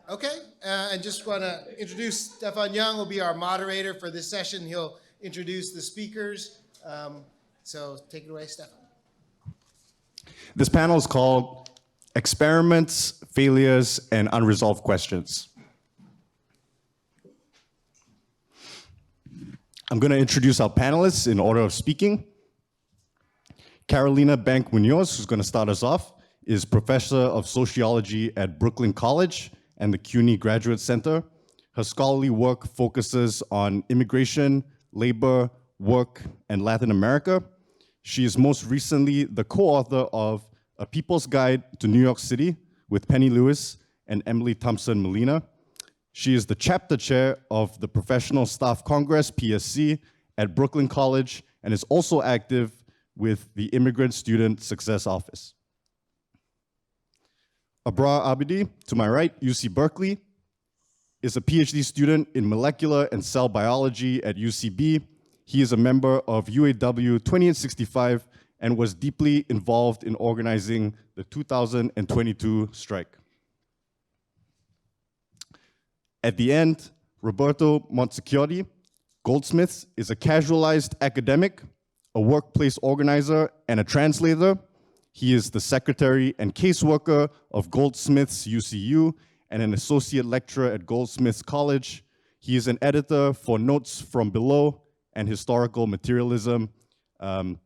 Okay, and just want to introduce Stefan Yong will be our moderator for this session. He'll introduce the speakers. So take it away, Stefan. This panel is called Experiments, Failures, and Unresolved Questions. I'm going to introduce our panelists in order of speaking. Carolina Bank Muñoz, who's going to start us off, is professor of sociology at Brooklyn College and the CUNY Graduate Center. Her scholarly work focuses on immigration, labor, work, and Latin America. She is most recently the co-author of A People's Guide to New York City with Penny Lewis and Emily Thompson Molina. She is the chapter chair of the Professional Staff Congress, PSC, at Brooklyn College, and is also active with the Immigrant Student Success Office. Abrar Abidi, to my right, UC Berkeley, is a PhD student in molecular and cell biology at UCB. He is a member of UAW 2865 and was deeply involved in organizing the 2022 strike. At the end, Roberto Mozzachiodi, Goldsmiths, is a casualized academic, a workplace organizer, and a translator. He is the secretary and caseworker of Goldsmiths UCU and an associate lecturer at Goldsmiths College. He is an editor for Notes from Below and Historical Materialism. And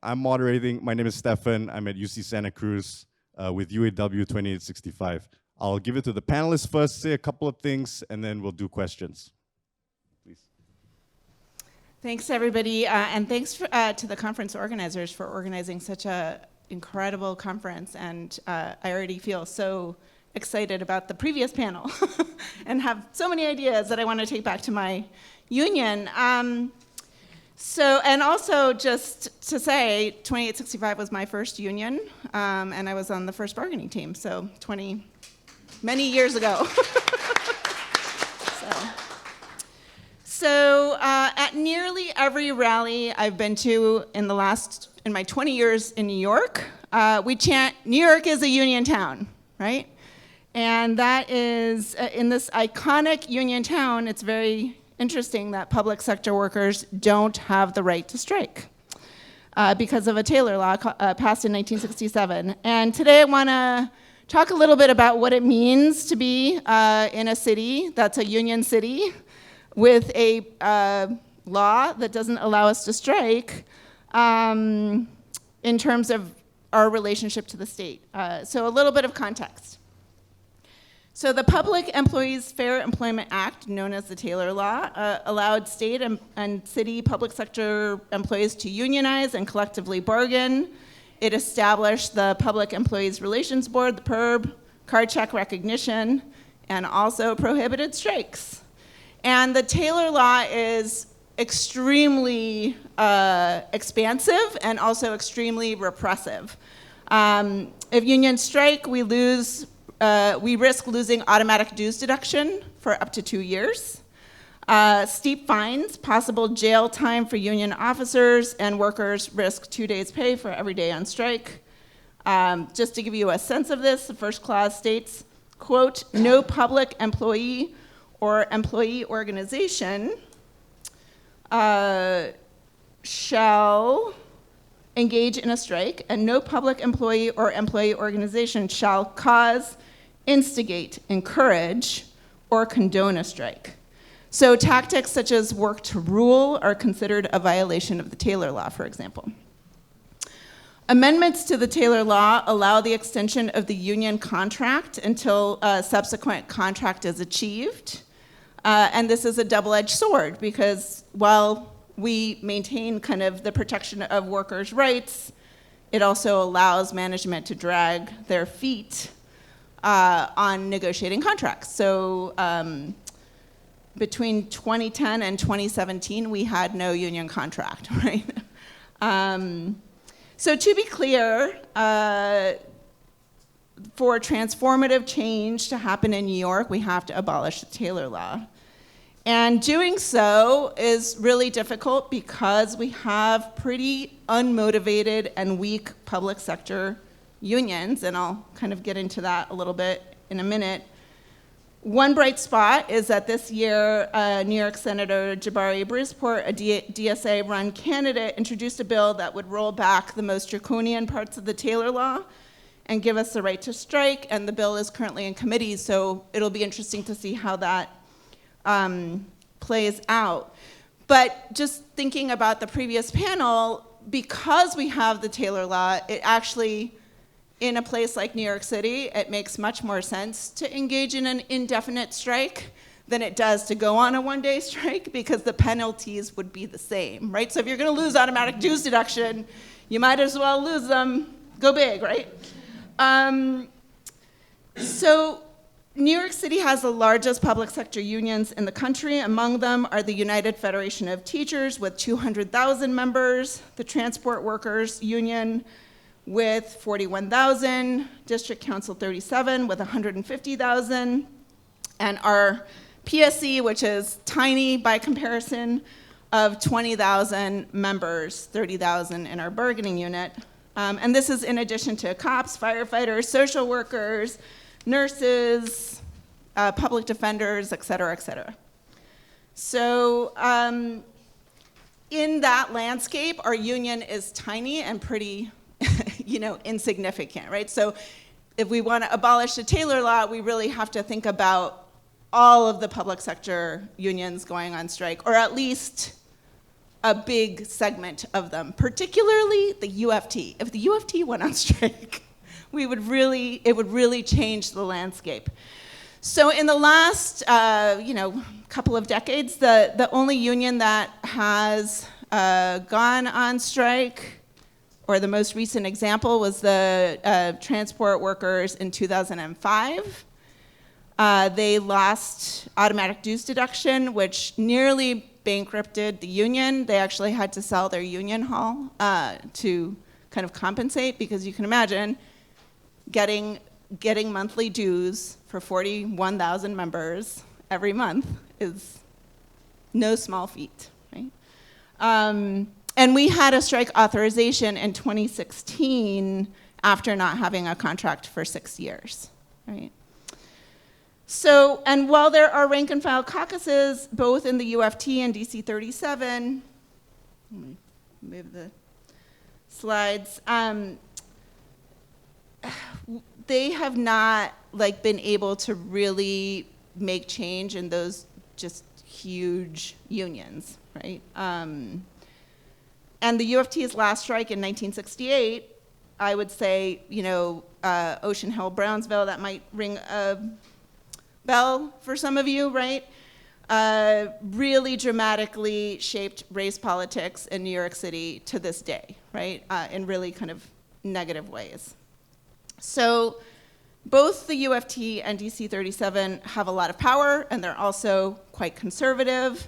I'm moderating. My name is Stefan. I'm at UC Santa Cruz with UAW 2865. I'll give it to the panelists first, say a couple of things, and then we'll do questions. Please. Thanks, everybody, and thanks to the conference organizers for organizing such an incredible conference. And I already feel so excited about the previous panel and have so many ideas that I want to take back to my union. And also just to say, 2865 was my first union, and I was on the first bargaining team, so many years ago. So at nearly every rally I've been to in my 20 years in New York, we chant, New York is a union town, right? And that is, in this iconic union town, it's very interesting that public sector workers don't have the right to strike because of a Taylor law passed in 1967. And today I want to talk a little bit about what it means to be in a city that's a union city with a law that doesn't allow us to strike in terms of our relationship to the state. So a little bit of context. So the Public Employees Fair Employment Act, known as the Taylor Law, allowed state and city public sector employees to unionize and collectively bargain. It established the Public Employees Relations Board, the PERB, card check recognition, and also prohibited strikes. And the Taylor Law is extremely expansive and also extremely repressive. If unions strike, we risk losing automatic dues deduction for up to 2 years. Steep fines, possible jail time for union officers, and workers risk 2 days' pay for every day on strike. Just to give you a sense of this, the first clause states, quote, no public employee or employee organization shall engage in a strike, and no public employee or employee organization shall cause, instigate, encourage, or condone a strike. So tactics such as work to rule are considered a violation of the Taylor Law, for example. Amendments to the Taylor Law allow the extension of the union contract until a subsequent contract is achieved. And this is a double-edged sword because while we maintain kind of the protection of workers' rights, it also allows management to drag their feet on negotiating contracts. So between 2010 and 2017, we had no union contract, right? So to be clear, for transformative change to happen in New York, we have to abolish the Taylor Law. And doing so is really difficult because we have pretty unmotivated and weak public sector unions, and I'll kind of get into that a little bit in a minute. One bright spot is that this year, New York Senator Jabari Brisport, a DSA-run candidate, introduced a bill that would roll back the most draconian parts of the Taylor Law and give us the right to strike, and the bill is currently in committee, so it'll be interesting to see how that plays out. But just thinking about the previous panel, because we have the Taylor Law, it actually, in a place like New York City, it makes much more sense to engage in an indefinite strike than it does to go on a one-day strike, because the penalties would be the same, right? So if you're gonna lose automatic dues deduction, you might as well lose them, go big, right? So New York City has the largest public sector unions in the country. Among them are the United Federation of Teachers with 200,000 members, the Transport Workers Union with 41,000, District Council 37 with 150,000, and our PSC, which is tiny by comparison, of 20,000 members, 30,000 in our bargaining unit. And this is in addition to cops, firefighters, social workers, nurses, public defenders, et cetera, et cetera. So in that landscape, our union is tiny and pretty insignificant, right? So if we want to abolish the Taylor Law, we really have to think about all of the public sector unions going on strike, or at least a big segment of them, particularly the UFT. If the UFT went on strike, it would really change the landscape. So in the last couple of decades, the only union that has gone on strike, or the most recent example, was the transport workers in 2005. They lost automatic dues deduction, which nearly bankrupted the union. They actually had to sell their union hall to kind of compensate, because you can imagine getting monthly dues for 41,000 members every month is no small feat, right? And we had a strike authorization in 2016 after not having a contract for 6 years, right? So, and while there are rank and file caucuses, both in the UFT and DC 37, let me move the slides, they have not been able to really make change in those just huge unions, right? And the UFT's last strike in 1968, I would say, Ocean Hill, Brownsville, that might ring a bell for some of you, right? Really dramatically shaped race politics in New York City to this day, right? In really kind of negative ways. So both the UFT and DC 37 have a lot of power, and they're also quite conservative.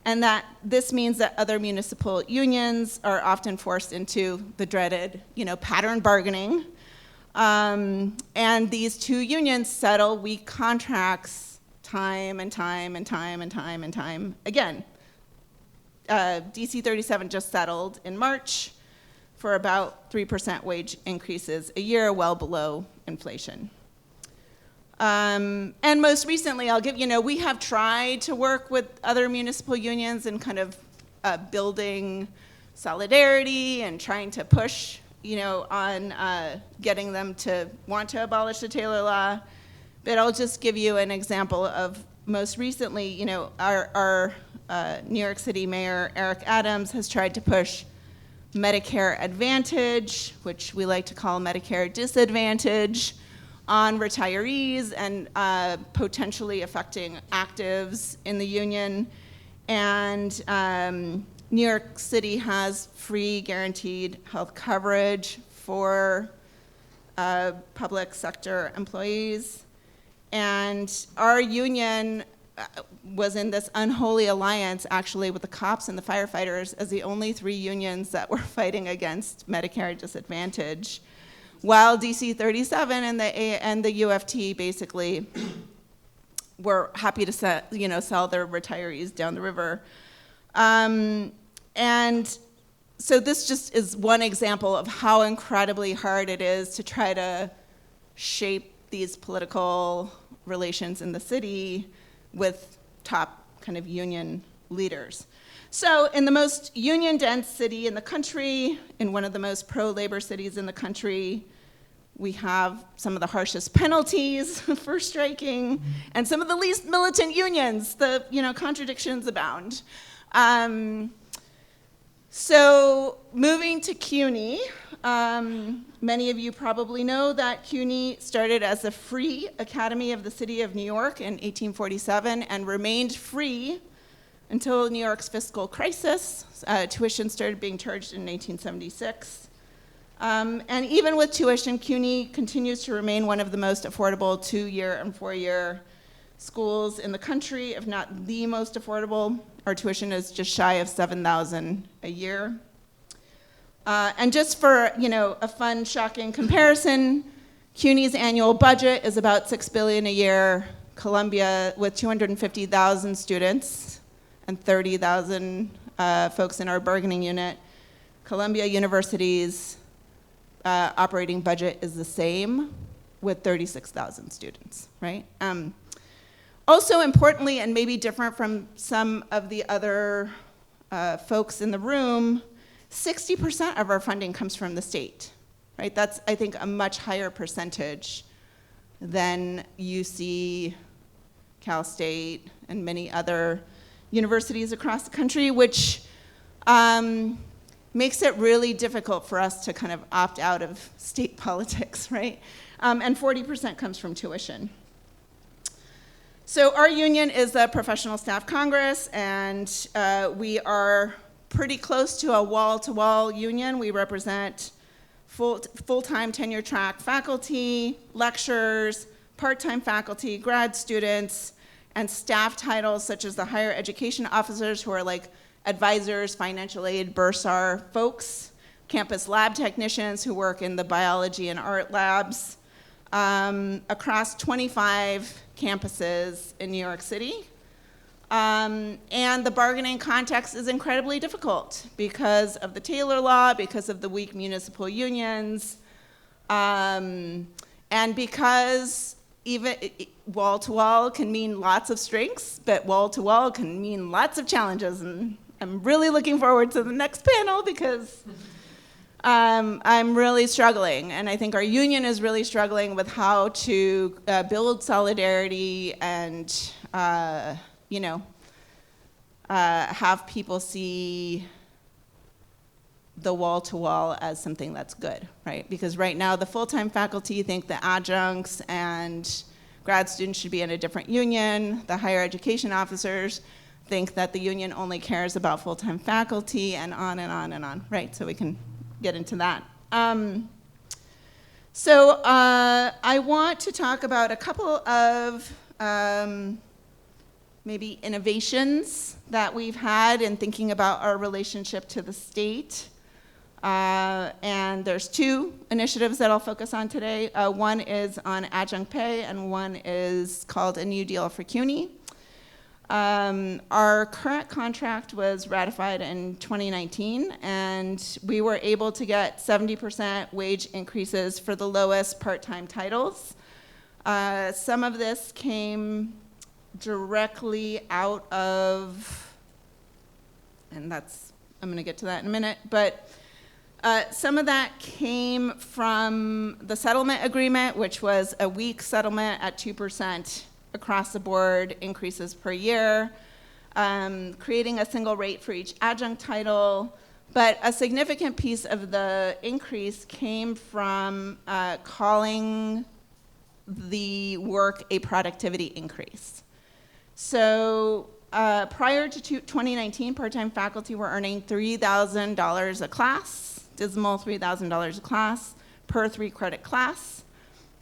And that this means that other municipal unions are often forced into the dreaded, pattern bargaining. And these two unions settle weak contracts time and time and time and time and time again. DC 37 just settled in March for about 3% wage increases a year, well below inflation. And most recently, we have tried to work with other municipal unions in kind of building solidarity and trying to push, on getting them to want to abolish the Taylor Law. But I'll just give you an example of most recently, our New York City Mayor, Eric Adams, has tried to push Medicare Advantage, which we like to call Medicare Disadvantage, on retirees and potentially affecting actives in the union. And New York City has free guaranteed health coverage for public sector employees. And our union was in this unholy alliance actually with the cops and the firefighters as the only three unions that were fighting against Medicare Disadvantage, while DC 37 and the UFT basically were happy to sell their retirees down the river. And so this just is one example of how incredibly hard it is to try to shape these political relations in the city with top kind of union leaders. So in the most union-dense city in the country, in one of the most pro-labor cities in the country, we have some of the harshest penalties for striking, and some of the least militant unions. The contradictions abound. So moving to CUNY, many of you probably know that CUNY started as a free academy of the city of New York in 1847 and remained free until New York's fiscal crisis. Tuition started being charged in 1876. And even with tuition, CUNY continues to remain one of the most affordable 2-year and 4-year schools in the country, if not the most affordable. Our tuition is just shy of $7,000 a year. And just for a fun, shocking comparison, CUNY's annual budget is about $6 billion a year. Columbia, with 250,000 students and 30,000 folks in our bargaining unit, Columbia University's operating budget is the same with 36,000 students, right? Also importantly, and maybe different from some of the other folks in the room, 60% of our funding comes from the state, right? That's, I think, a much higher percentage than UC, Cal State, and many other universities across the country, which makes it really difficult for us to kind of opt out of state politics, right? And 40% comes from tuition. So our union is the Professional Staff Congress, and we are pretty close to a wall-to-wall union. We represent full-time tenure-track faculty, lecturers, part-time faculty, grad students, and staff titles such as the higher education officers who are like advisors, financial aid, bursar folks, campus lab technicians who work in the biology and art labs, across 25 campuses in New York City. And the bargaining context is incredibly difficult because of the Taylor Law, because of the weak municipal unions, and because even wall-to-wall can mean lots of strengths, but wall-to-wall can mean lots of challenges. And I'm really looking forward to the next panel because I'm really struggling, and I think our union is really struggling with how to build solidarity and have people see the wall-to-wall as something that's good, right? Because right now the full-time faculty think the adjuncts and grad students should be in a different union. The higher education officers think that the union only cares about full-time faculty, and on and on and on, right? So we can get into that. So I want to talk about a couple of maybe innovations that we've had in thinking about our relationship to the state. And there's 2 initiatives that I'll focus on today. One is on adjunct pay, and one is called A New Deal for CUNY. Our current contract was ratified in 2019, and we were able to get 70% wage increases for the lowest part-time titles. Some of this came directly out of, and I'm gonna get to that in a minute, but some of that came from the settlement agreement, which was a weak settlement at 2% across the board increases per year, creating a single rate for each adjunct title. But a significant piece of the increase came from calling the work a productivity increase. So prior to 2019, part-time faculty were earning $3,000 a class, dismal $3,000 a class per 3-credit class,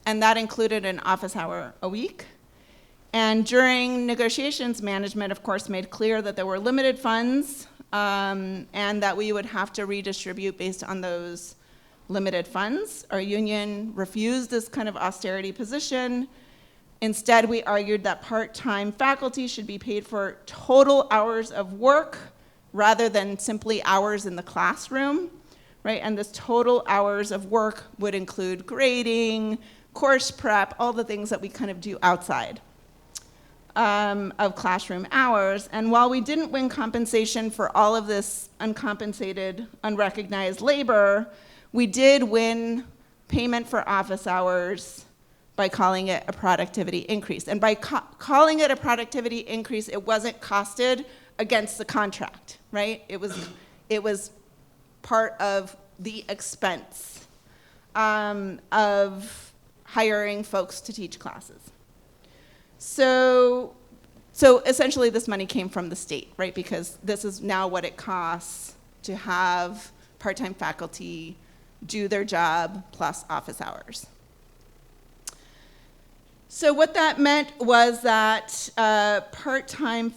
and that included an office hour a week. And during negotiations, management, of course, made clear that there were limited funds and that we would have to redistribute based on those limited funds. Our union refused this kind of austerity position. Instead, we argued that part-time faculty should be paid for total hours of work rather than simply hours in the classroom, right? And this total hours of work would include grading, course prep, all the things that we kind of do outside of classroom hours. And while we didn't win compensation for all of this uncompensated, unrecognized labor, we did win payment for office hours by calling it a productivity increase. And by calling it a productivity increase, it wasn't costed against the contract, right? It was part of the expense of hiring folks to teach classes. So essentially this money came from the state, right? Because this is now what it costs to have part-time faculty do their job plus office hours. So what that meant was that part-time,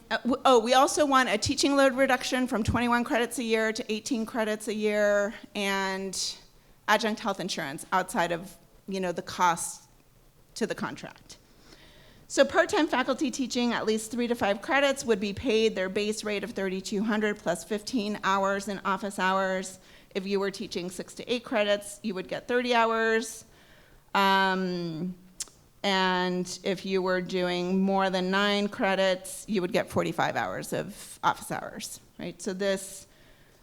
we also want a teaching load reduction from 21 credits a year to 18 credits a year, and adjunct health insurance outside of, the cost to the contract. So part-time faculty teaching at least 3 to 5 credits would be paid their base rate of $3,200 plus 15 hours in office hours. If you were teaching 6 to 8 credits, you would get 30 hours. And if you were doing more than 9 credits, you would get 45 hours of office hours, right? So this,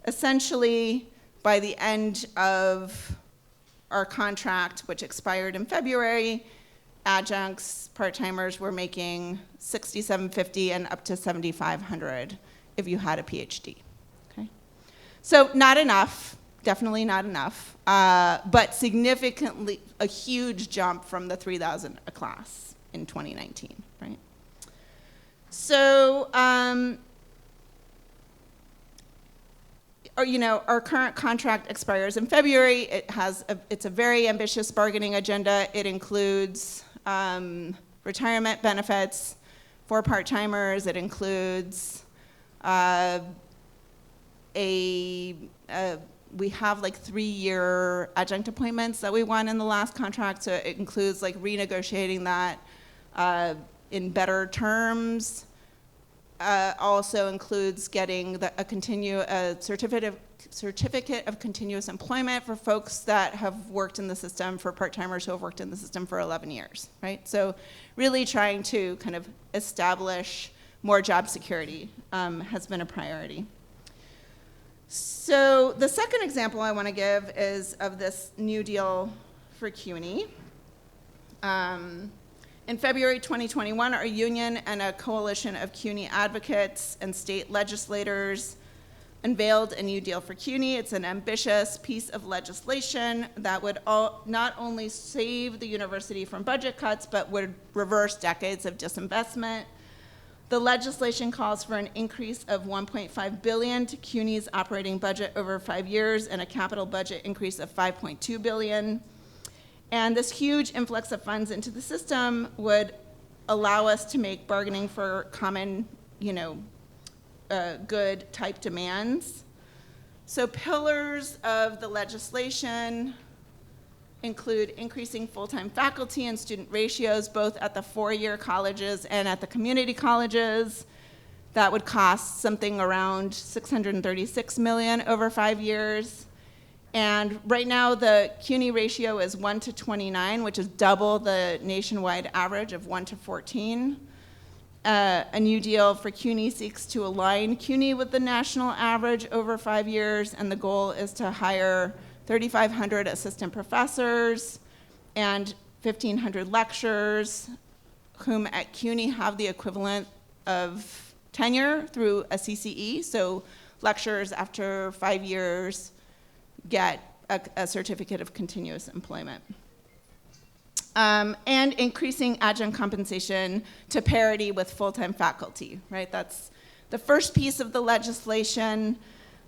essentially, by the end of our contract, which expired in February, adjuncts, part-timers were making $6,750 and up to $7,500 if you had a PhD, okay? So not enough, definitely not enough, but significantly a huge jump from the $3,000 a class in 2019, right? So, our current contract expires in February. It's a very ambitious bargaining agenda. It includes retirement benefits for part-timers. It includes we have like 3-year adjunct appointments that we won in the last contract, so it includes like renegotiating that in better terms. Also includes getting a certificate of continuous employment for folks that have worked in the system, for part-timers who have worked in the system for 11 years, right? So really trying to kind of establish more job security has been a priority. So the second example I want to give is of this new deal for CUNY. In February 2021, our union and a coalition of CUNY advocates and state legislators unveiled a new deal for CUNY. It's an ambitious piece of legislation that would not only save the university from budget cuts, but would reverse decades of disinvestment. The legislation calls for an increase of $1.5 billion to CUNY's operating budget over 5 years and a capital budget increase of $5.2 billion. And this huge influx of funds into the system would allow us to make bargaining for common, good type demands. So pillars of the legislation include increasing full-time faculty and student ratios, both at the 4-year colleges and at the community colleges. That would cost something around $636 million over 5 years. And right now, the CUNY ratio is 1 to 29, which is double the nationwide average of 1 to 14. A new deal for CUNY seeks to align CUNY with the national average over 5 years, and the goal is to hire 3,500 assistant professors and 1,500 lecturers, whom at CUNY have the equivalent of tenure through a CCE. So lecturers after 5 years get a certificate of continuous employment. And increasing adjunct compensation to parity with full-time faculty, right? That's the first piece of the legislation.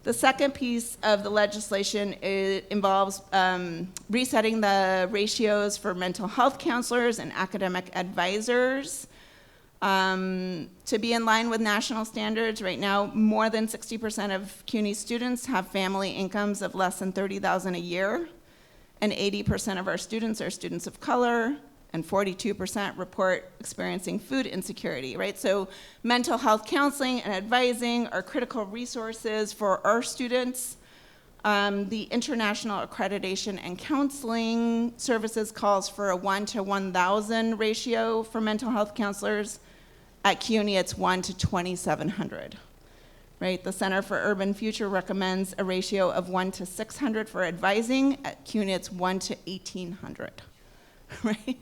The second piece of the legislation involves resetting the ratios for mental health counselors and academic advisors to be in line with national standards. Right now, more than 60% of CUNY students have family incomes of less than $30,000 a year, and 80% of our students are students of color, and 42% report experiencing food insecurity, right? So mental health counseling and advising are critical resources for our students, The International Accreditation and Counseling Services calls for a 1 to 1,000 ratio for mental health counselors. At CUNY, it's 1 to 2,700, right? The Center for Urban Future recommends a ratio of 1 to 600 for advising. At CUNY, it's 1 to 1,800, right?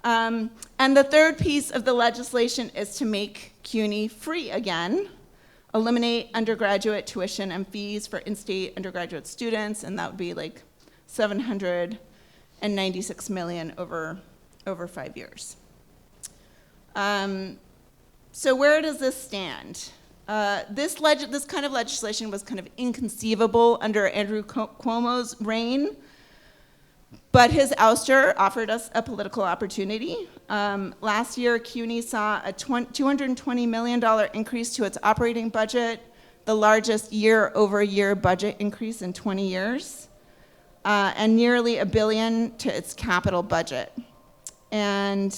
And the third piece of the legislation is to make CUNY free again, eliminate undergraduate tuition and fees for in-state undergraduate students, and that would be like $796 million over 5 years. So where does this stand? This kind of legislation was kind of inconceivable under Andrew Cuomo's reign, but his ouster offered us a political opportunity. Last year, CUNY saw a $220 million increase to its operating budget, the largest year-over-year budget increase in 20 years, and nearly $1 billion to its capital budget. And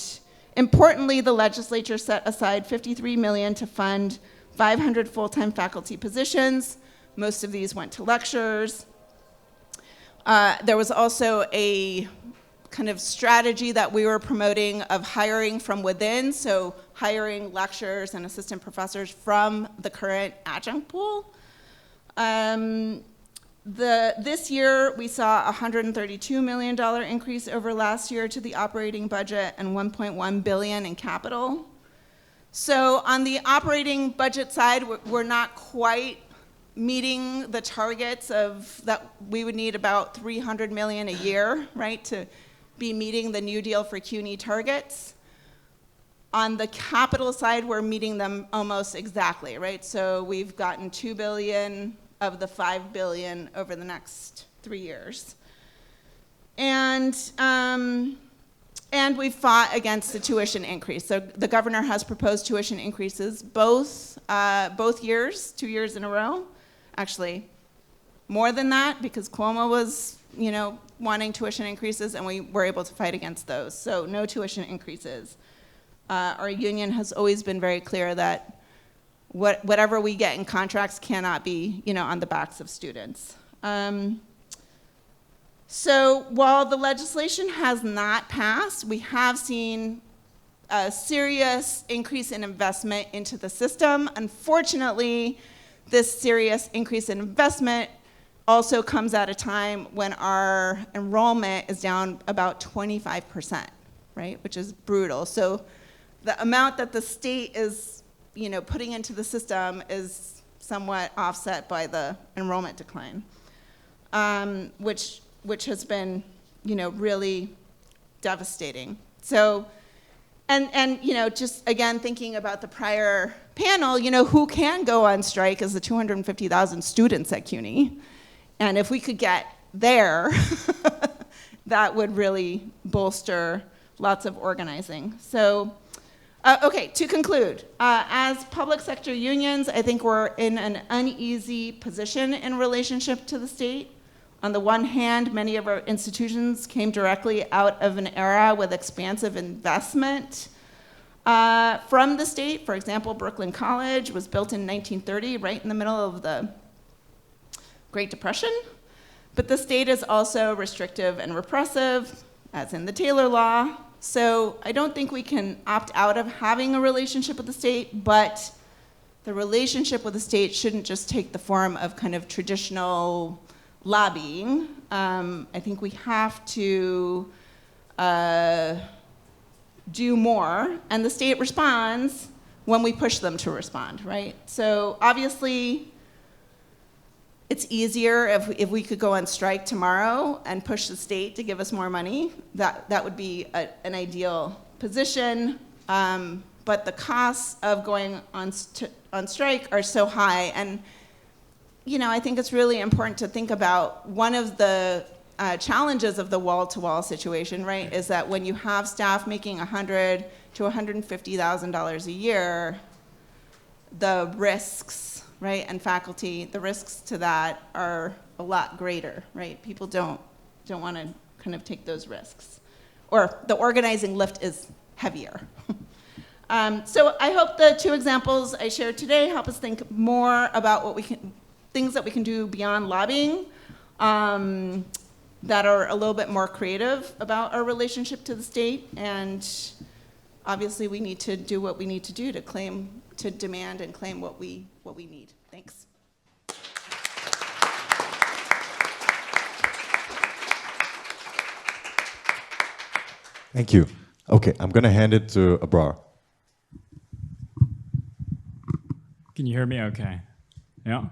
importantly, the legislature set aside $53 million to fund 500 full-time faculty positions. Most of these went to lecturers. There was also a kind of strategy that we were promoting of hiring from within, so hiring lecturers and assistant professors from the current adjunct pool. This year, we saw a $132 million increase over last year to the operating budget and $1.1 billion in capital. So on the operating budget side, we're not quite meeting the targets of that we would need about $300 million a year, right, to be meeting the New Deal for CUNY targets. On the capital side, we're meeting them almost exactly, right? So we've gotten $2 billion of the $5 billion over the next 3 years. And we've fought against the tuition increase. So the governor has proposed tuition increases both years, 2 years in a row. Actually, more than that, because Cuomo was, wanting tuition increases, and we were able to fight against those. So no tuition increases. Our union has always been very clear that whatever we get in contracts cannot be, on the backs of students. So while the legislation has not passed, we have seen a serious increase in investment into the system. Unfortunately, this serious increase in investment also comes at a time when our enrollment is down about 25%, right, which is brutal. So the amount that the state is, putting into the system is somewhat offset by the enrollment decline, which has been, really devastating. So, and just again thinking about the prior panel, who can go on strike is the 250,000 students at CUNY, and if we could get there, that would really bolster lots of organizing. So, okay, to conclude, as public sector unions, I think we're in an uneasy position in relationship to the state. On the one hand, many of our institutions came directly out of an era with expansive investment from the state. For example, Brooklyn College was built in 1930, right in the middle of the Great Depression. But the state is also restrictive and repressive, as in the Taylor Law. So I don't think we can opt out of having a relationship with the state, but the relationship with the state shouldn't just take the form of kind of traditional lobbying. I think we have to do more, and the state responds when we push them to respond, right? So obviously, it's easier if we could go on strike tomorrow and push the state to give us more money. That would be an ideal position, but the costs of going on strike are so high, and I think it's really important to think about one of the challenges of the wall-to-wall situation, right, is that when you have staff making $100,000 to $150,000 a year, the risks, right, and faculty, the risks to that are a lot greater, right? People don't want to kind of take those risks, or the organizing lift is heavier. So I hope the two examples I shared today help us think more about things that we can do beyond lobbying. that are a little bit more creative about our relationship to the state. And obviously we need to do what we need to do to demand and claim what we need. Thanks. Thank you. Okay, I'm going to hand it to Abrar. Can you hear me okay? Yeah.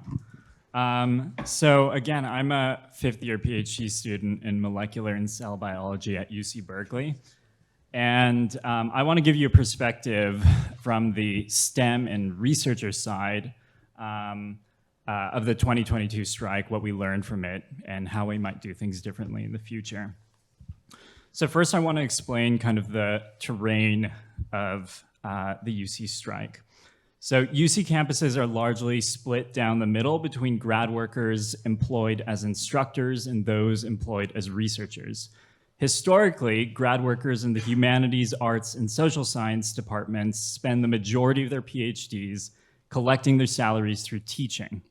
So again, I'm a fifth-year PhD student in molecular and cell biology at UC Berkeley. And I want to give you a perspective from the STEM and researcher side of the 2022 strike, what we learned from it, and how we might do things differently in the future. So first, I want to explain kind of the terrain of the UC strike. So UC campuses are largely split down the middle between grad workers employed as instructors and those employed as researchers. Historically, grad workers in the humanities, arts, and social science departments spend the majority of their PhDs collecting their salaries through teaching.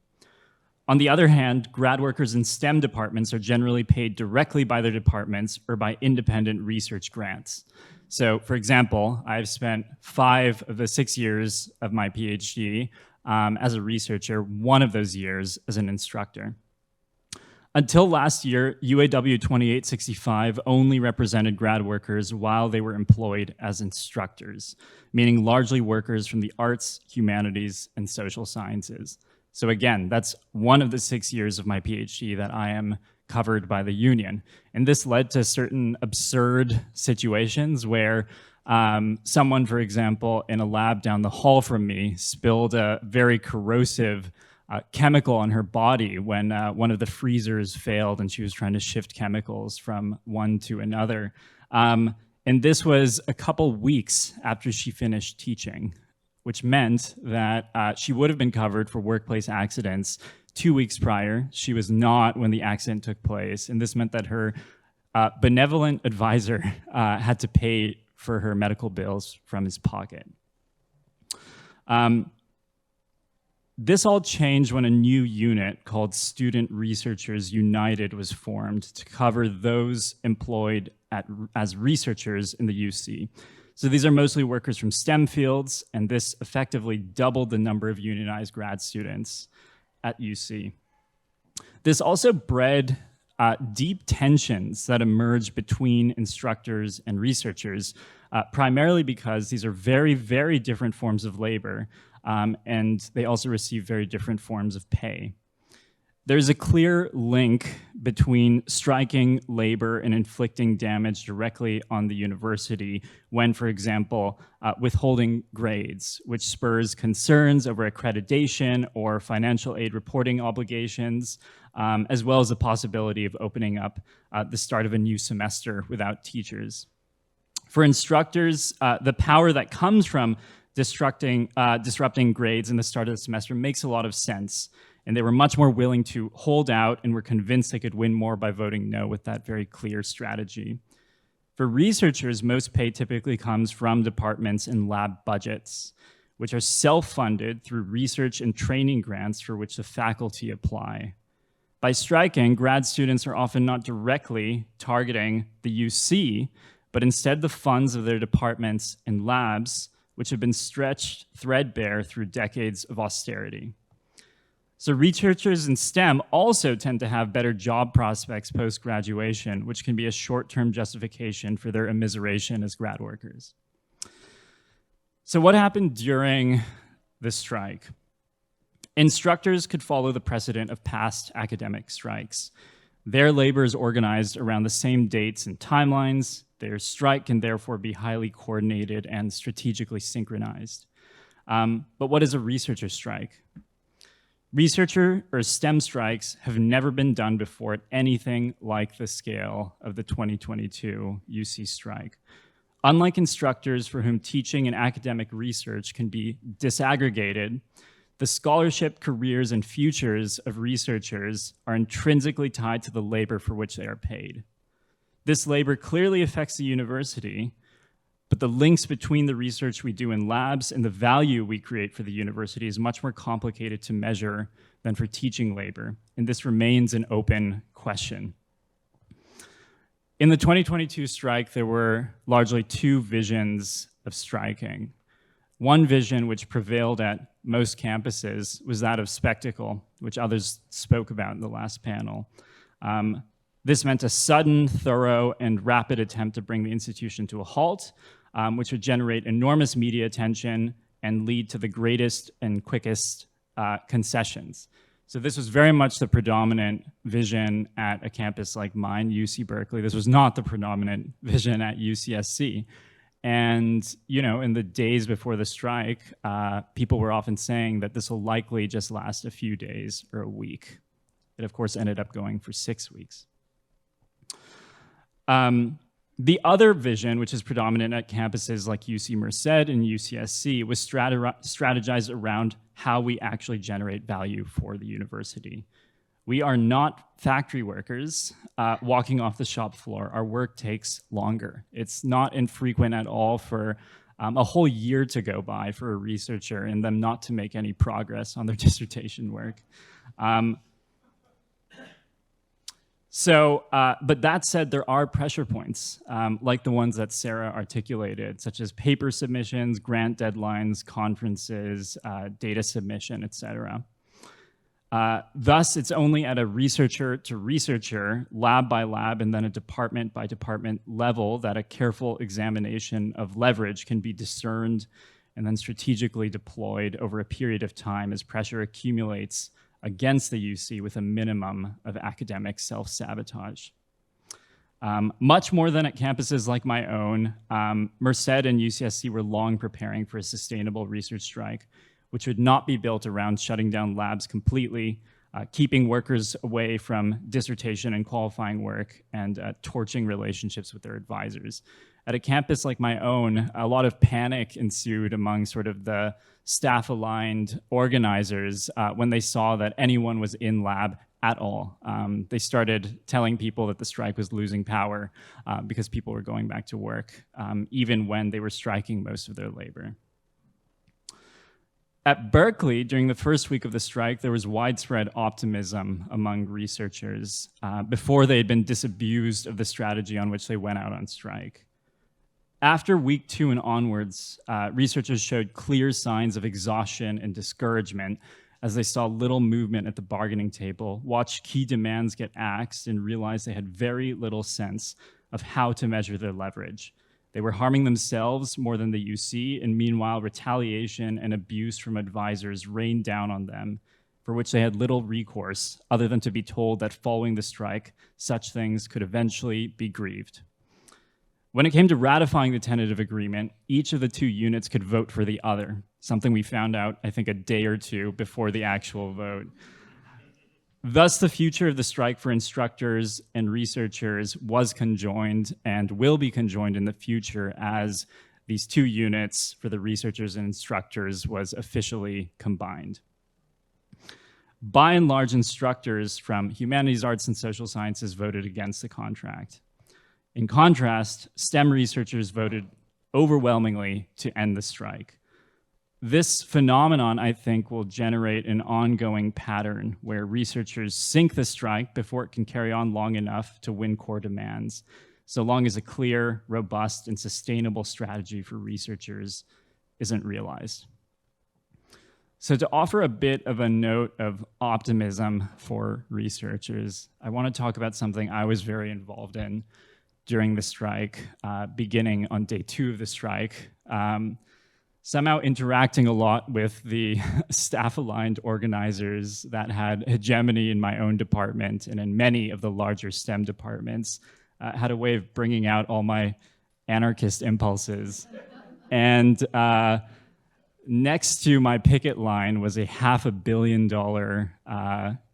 On the other hand, grad workers in STEM departments are generally paid directly by their departments or by independent research grants. So, for example, I've spent 5 of the 6 years of my PhD as a researcher, 1 of those years as an instructor. Until last year, UAW 2865 only represented grad workers while they were employed as instructors, meaning largely workers from the arts, humanities, and social sciences. So again, that's 1 of the 6 years of my PhD that I am covered by the union. And this led to certain absurd situations where someone, for example, in a lab down the hall from me spilled a very corrosive chemical on her body when one of the freezers failed and she was trying to shift chemicals from one to another. And this was a couple weeks after she finished teaching, which meant that she would have been covered for workplace accidents 2 weeks prior. She was not when the accident took place, and this meant that her benevolent advisor had to pay for her medical bills from his pocket. This all changed when a new unit called Student Researchers United was formed to cover those employed as researchers in the UC. So these are mostly workers from STEM fields, and this effectively doubled the number of unionized grad students at UC. This also bred deep tensions that emerged between instructors and researchers, primarily because these are very, very different forms of labor, and they also receive very different forms of pay. There's a clear link between striking labor and inflicting damage directly on the university when, for example, withholding grades, which spurs concerns over accreditation or financial aid reporting obligations, as well as the possibility of opening up the start of a new semester without teachers. For instructors, the power that comes from disrupting grades in the start of the semester makes a lot of sense. And they were much more willing to hold out and were convinced they could win more by voting no with that very clear strategy. For researchers, most pay typically comes from departments and lab budgets, which are self-funded through research and training grants for which the faculty apply. By striking, grad students are often not directly targeting the UC, but instead the funds of their departments and labs, which have been stretched threadbare through decades of austerity. So researchers in STEM also tend to have better job prospects post-graduation, which can be a short-term justification for their immiseration as grad workers. So what happened during the strike? Instructors could follow the precedent of past academic strikes. Their labor is organized around the same dates and timelines. Their strike can therefore be highly coordinated and strategically synchronized. But what is a researcher strike? Researcher or STEM strikes have never been done before at anything like the scale of the 2022 UC strike. Unlike instructors for whom teaching and academic research can be disaggregated, the scholarship, careers, and futures of researchers are intrinsically tied to the labor for which they are paid. This labor clearly affects the university, But the links between the research we do in labs and the value we create for the university is much more complicated to measure than for teaching labor, and this remains an open question. In the 2022 strike, there were largely two visions of striking. One vision, which prevailed at most campuses, was that of spectacle, which others spoke about in the last panel. This meant a sudden, thorough, and rapid attempt to bring the institution to a halt, which would generate enormous media attention and lead to the greatest and quickest concessions. So this was very much the predominant vision at a campus like mine, UC Berkeley. This was not the predominant vision at UCSC. And, you know, in the days before the strike, people were often saying that this will likely just last a few days or a week. It, of course, ended up going for 6 weeks. The other vision, which is predominant at campuses like UC Merced and UCSC, was strategized around how we actually generate value for the university. We are not factory workers walking off the shop floor. Our work takes longer. It's not infrequent at all for a whole year to go by for a researcher and them not to make any progress on their dissertation work. But that said, there are pressure points, like the ones that Sarah articulated, such as paper submissions, grant deadlines, conferences, data submission, et cetera. Thus, it's only at a researcher to researcher, lab by lab, and then a department by department level that a careful examination of leverage can be discerned and then strategically deployed over a period of time as pressure accumulates against the UC with a minimum of academic self-sabotage. Much more than at campuses like my own, Merced and UCSC were long preparing for a sustainable research strike, which would not be built around shutting down labs completely, keeping workers away from dissertation and qualifying work, and torching relationships with their advisors. At a campus like my own, a lot of panic ensued among sort of the staff-aligned organizers when they saw that anyone was in lab at all. They started telling people that the strike was losing power because people were going back to work, even when they were striking most of their labor. At Berkeley, during the first week of the strike, there was widespread optimism among researchers before they had been disabused of the strategy on which they went out on strike. After week 2 and onwards, researchers showed clear signs of exhaustion and discouragement as they saw little movement at the bargaining table, watched key demands get axed, and realized they had very little sense of how to measure their leverage. They were harming themselves more than the UC, and meanwhile, retaliation and abuse from advisors rained down on them, for which they had little recourse other than to be told that following the strike, such things could eventually be grieved. When it came to ratifying the tentative agreement, each of the two units could vote for the other, something we found out, I think, a day or two before the actual vote. Thus, the future of the strike for instructors and researchers was conjoined and will be conjoined in the future as these two units for the researchers and instructors was officially combined. By and large, instructors from humanities, arts, and social sciences voted against the contract. In contrast, STEM researchers voted overwhelmingly to end the strike. This phenomenon, I think, will generate an ongoing pattern where researchers sink the strike before it can carry on long enough to win core demands, so long as a clear, robust, and sustainable strategy for researchers isn't realized. So to offer a bit of a note of optimism for researchers, I want to talk about something I was very involved in during the strike, beginning on day 2 of the strike, somehow interacting a lot with the staff-aligned organizers that had hegemony in my own department and in many of the larger STEM departments, had a way of bringing out all my anarchist impulses. And next to my picket line was a $500 million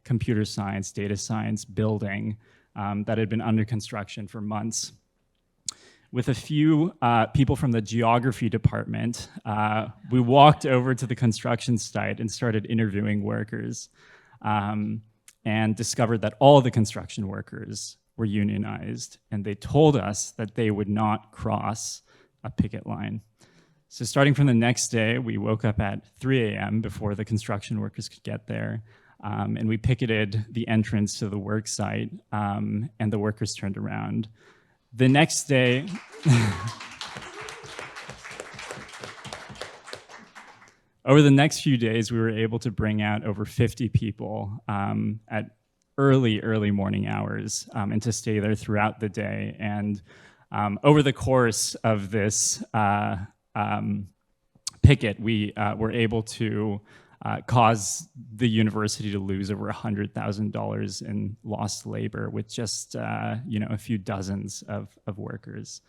computer science, data science building that had been under construction for months. With a few people from the geography department, we walked over to the construction site and started interviewing workers and discovered that all the construction workers were unionized, and they told us that they would not cross a picket line. So starting from the next day, we woke up at 3 a.m. before the construction workers could get there. And we picketed the entrance to the work site, and the workers turned around. The next day, over the next few days, we were able to bring out over 50 people at early morning hours and to stay there throughout the day. And over the course of this picket, we were able to cause the university to lose over $100,000 in lost labor with just a few dozens of workers.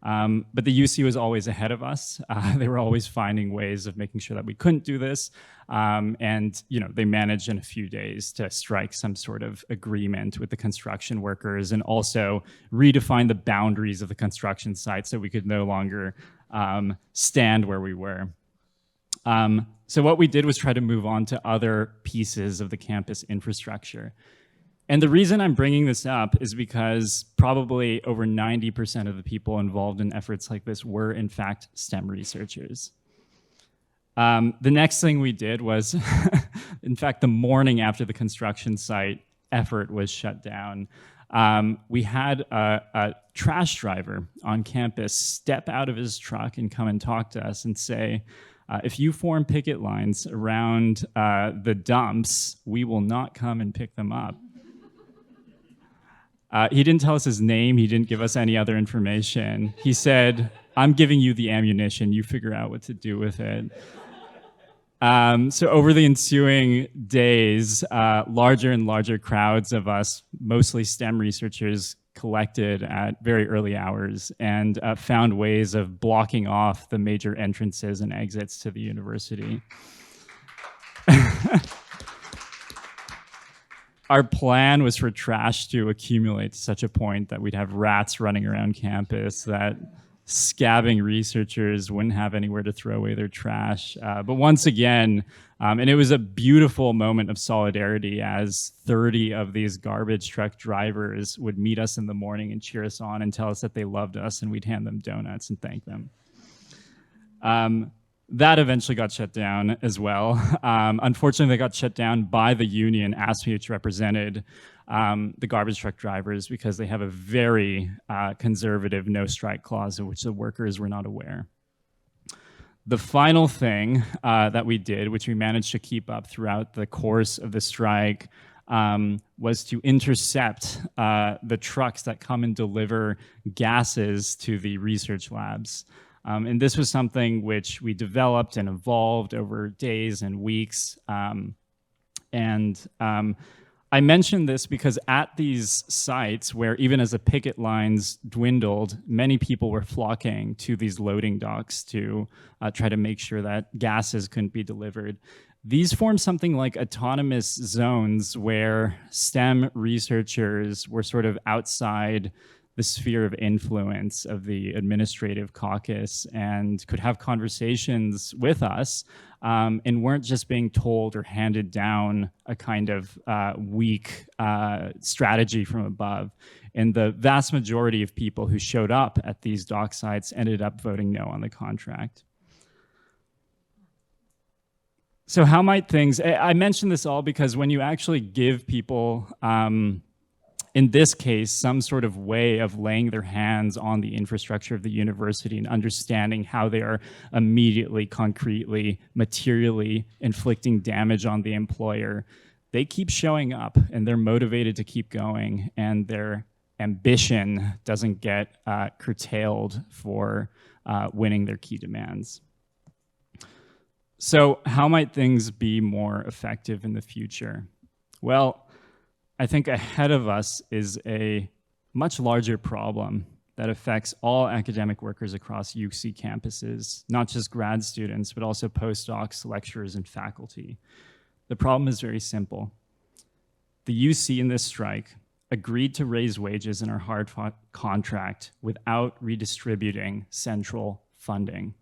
But the UC was always ahead of us. They were always finding ways of making sure that we couldn't do this. And they managed in a few days to strike some sort of agreement with the construction workers and also redefine the boundaries of the construction site so we could no longer stand where we were. So what we did was try to move on to other pieces of the campus infrastructure. And the reason I'm bringing this up is because probably over 90% of the people involved in efforts like this were, in fact, STEM researchers. The next thing we did was, in fact, the morning after the construction site effort was shut down, we had a trash driver on campus step out of his truck and come and talk to us and say, if you form picket lines around the dumps, we will not come and pick them up. He didn't tell us his name. He didn't give us any other information. He said, I'm giving you the ammunition. You figure out what to do with it. So over the ensuing days, larger and larger crowds of us, mostly STEM researchers, collected at very early hours and found ways of blocking off the major entrances and exits to the university. Our plan was for trash to accumulate to such a point that we'd have rats running around campus, that scabbing researchers wouldn't have anywhere to throw away their trash. But once again, and it was a beautiful moment of solidarity as 30 of these garbage truck drivers would meet us in the morning and cheer us on and tell us that they loved us, and we'd hand them donuts and thank them. That eventually got shut down as well. Unfortunately, they got shut down by the union, ASME, which represented the garbage truck drivers, because they have a very conservative no-strike clause of which the workers were not aware. The final thing that we did, which we managed to keep up throughout the course of the strike, was to intercept the trucks that come and deliver gases to the research labs. And this was something which we developed and evolved over days and weeks. I mention this because at these sites where even as the picket lines dwindled, many people were flocking to these loading docks to try to make sure that gases couldn't be delivered. These form something like autonomous zones where STEM researchers were sort of outside the sphere of influence of the administrative caucus and could have conversations with us and weren't just being told or handed down a kind of weak strategy from above. And the vast majority of people who showed up at these dock sites ended up voting no on the contract. So how might things, I mention this all because when you actually give people in this case, some sort of way of laying their hands on the infrastructure of the university and understanding how they are immediately, concretely, materially inflicting damage on the employer, they keep showing up and they're motivated to keep going, and their ambition doesn't get curtailed for winning their key demands. So how might things be more effective in the future? Well, I think ahead of us is a much larger problem that affects all academic workers across UC campuses, not just grad students, but also postdocs, lecturers, and faculty. The problem is very simple. The UC in this strike agreed to raise wages in our hard-fought contract without redistributing central funding.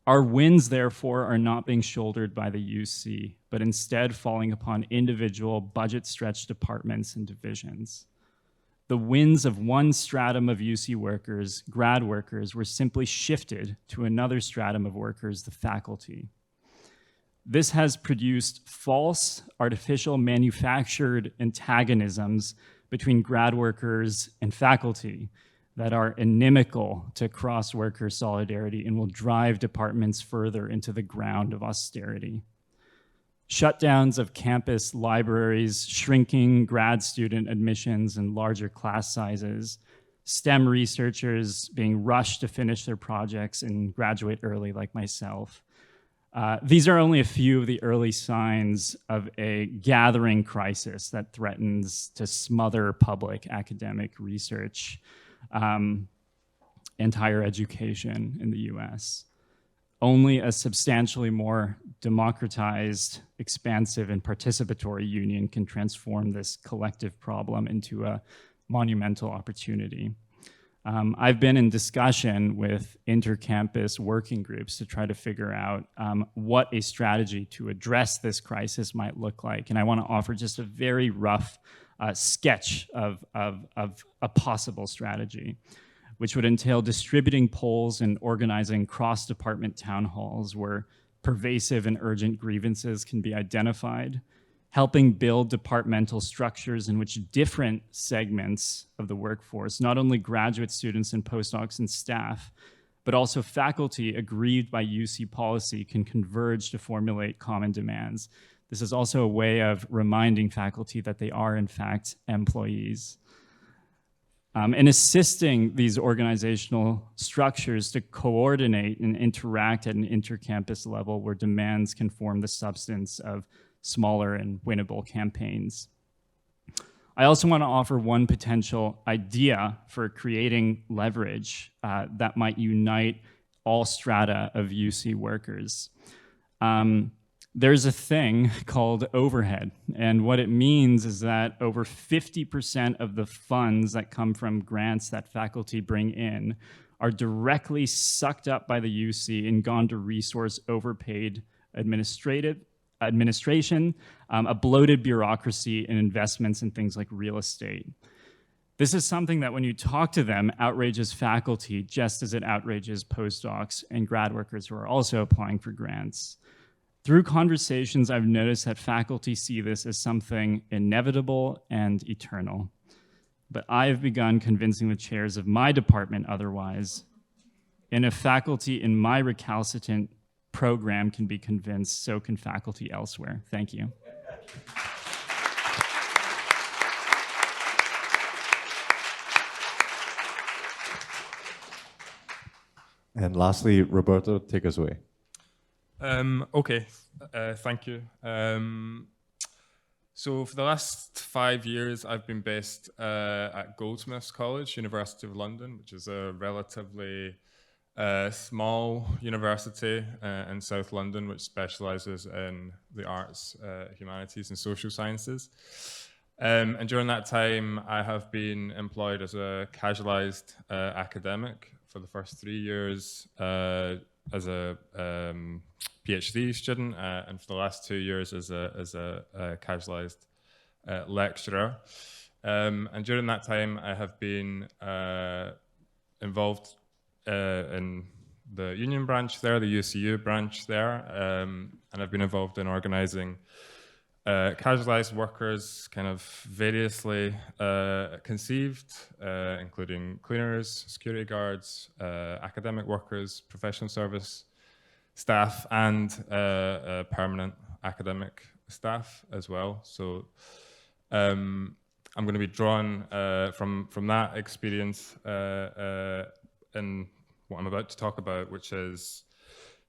Our wins, therefore, are not being shouldered by the UC, but instead falling upon individual budget-stretched departments and divisions. the winds of one stratum of UC workers, grad workers, were simply shifted to another stratum of workers, the faculty. This has produced false, artificial, manufactured antagonisms between grad workers and faculty that are inimical to cross-worker solidarity and will drive departments further into the ground of austerity. Shutdowns of campus libraries, shrinking grad student admissions and larger class sizes, STEM researchers being rushed to finish their projects and graduate early like myself. These are only a few of the early signs of a gathering crisis that threatens to smother public academic research and higher education in the US. Only a substantially more democratized, expansive, and participatory union can transform this collective problem into a monumental opportunity. I've been in discussion with intercampus working groups to try to figure out what a strategy to address this crisis might look like. And I want to offer just a very rough sketch of a possible strategy, which would entail distributing polls and organizing cross-department town halls where pervasive and urgent grievances can be identified, helping build departmental structures in which different segments of the workforce, not only graduate students and postdocs and staff, but also faculty aggrieved by UC policy can converge to formulate common demands. This is also a way of reminding faculty that they are, in fact, employees. And assisting these organizational structures to coordinate and interact at an intercampus level where demands can form the substance of smaller and winnable campaigns. I also want to offer one potential idea for creating leverage that might unite all strata of UC workers. There's a thing called overhead, and what it means is that over 50% of the funds that come from grants that faculty bring in are directly sucked up by the UC and gone to resource overpaid administration, a bloated bureaucracy, and investments in things like real estate. This is something that when you talk to them outrages faculty just as it outrages postdocs and grad workers who are also applying for grants. Through conversations, I've noticed that faculty see this as something inevitable and eternal. But I've begun convincing the chairs of my department otherwise. And if faculty in my recalcitrant program can be convinced, so can faculty elsewhere. Thank you. And lastly, Roberto, take us away. Okay, thank you. So for the last 5 years, I've been based at Goldsmiths College, University of London, which is a relatively small university in South London, which specializes in the arts, humanities, and social sciences. And during that time, I have been employed as a casualized academic for the first 3 years as a PhD student, and for the last 2 years as a casualized lecturer. And during that time, I have been involved in the union branch there, the UCU branch there, and I've been involved in organizing casualized workers, kind of variously conceived, including cleaners, security guards, academic workers, professional service staff, and permanent academic staff as well. So I'm going to be drawn from that experience in what I'm about to talk about, which is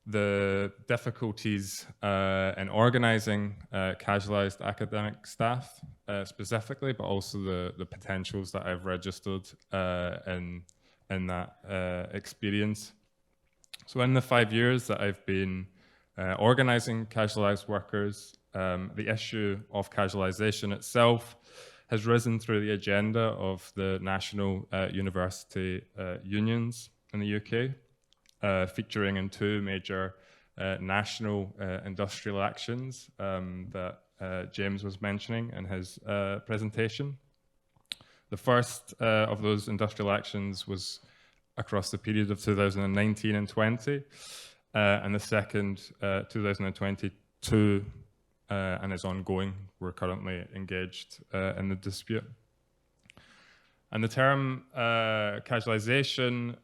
the difficulties in organizing casualized academic staff specifically, but also the potentials that I've registered in that experience. So in the 5 years that I've been organizing casualized workers, the issue of casualization itself has risen through the agenda of the national university unions in the UK, featuring in two major national industrial actions that James was mentioning in his presentation. The first of those industrial actions was across the period of 2019 and 20, and the second 2022 and is ongoing. We're currently engaged in the dispute. And the term casualization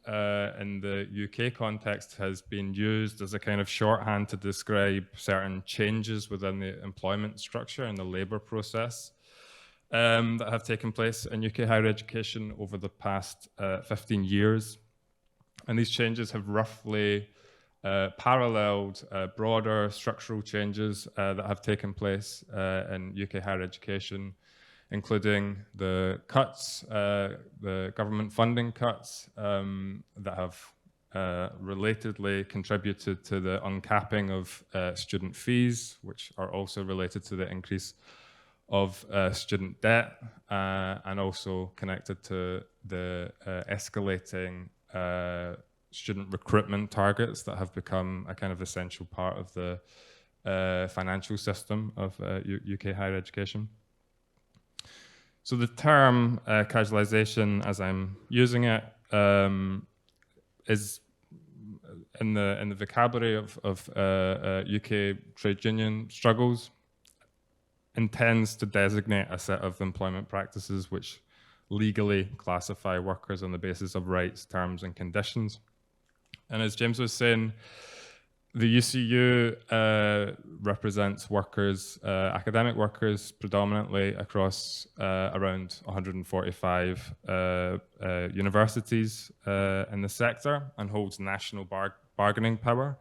in the UK context has been used as a kind of shorthand to describe certain changes within the employment structure and the labour process that have taken place in UK higher education over the past 15 years. And these changes have roughly paralleled broader structural changes that have taken place in UK higher education, including the cuts, the government funding cuts that have relatedly contributed to the uncapping of student fees, which are also related to the increase of student debt, and also connected to the escalating student recruitment targets that have become a kind of essential part of the financial system of UK higher education. So the term casualization, as I'm using it, is in the vocabulary of UK trade union struggles, intends to designate a set of employment practices which legally classify workers on the basis of rights, terms, and conditions. And as James was saying, the UCU represents workers, academic workers, predominantly across around 145 universities in the sector, and holds national bargaining power.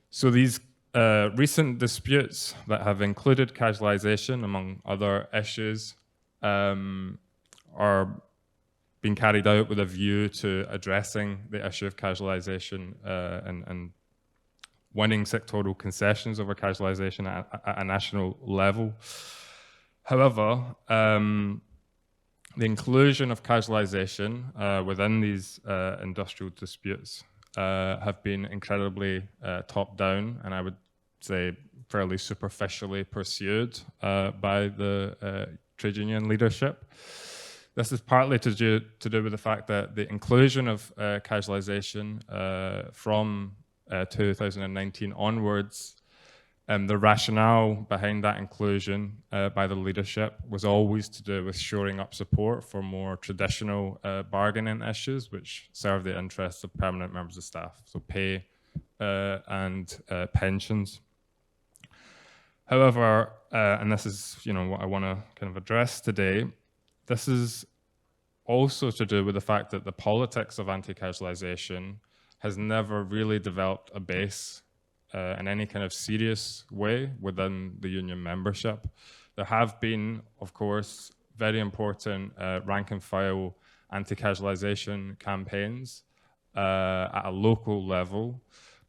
So these recent disputes that have included casualization, among other issues, are being carried out with a view to addressing the issue of casualization and winning sectoral concessions over casualization at a national level. However, the inclusion of casualization within these industrial disputes have been incredibly top-down, and I would say fairly superficially pursued by the trade union leadership. This is partly to do with the fact that the inclusion of casualization from 2019 onwards, the rationale behind that inclusion by the leadership was always to do with shoring up support for more traditional bargaining issues which serve the interests of permanent members of staff, so pay and pensions. However, and this is what I want to kind of address today, this is also to do with the fact that the politics of anti-casualization has never really developed a base in any kind of serious way within the union membership. There have been, of course, very important rank and file anti-casualization campaigns at a local level,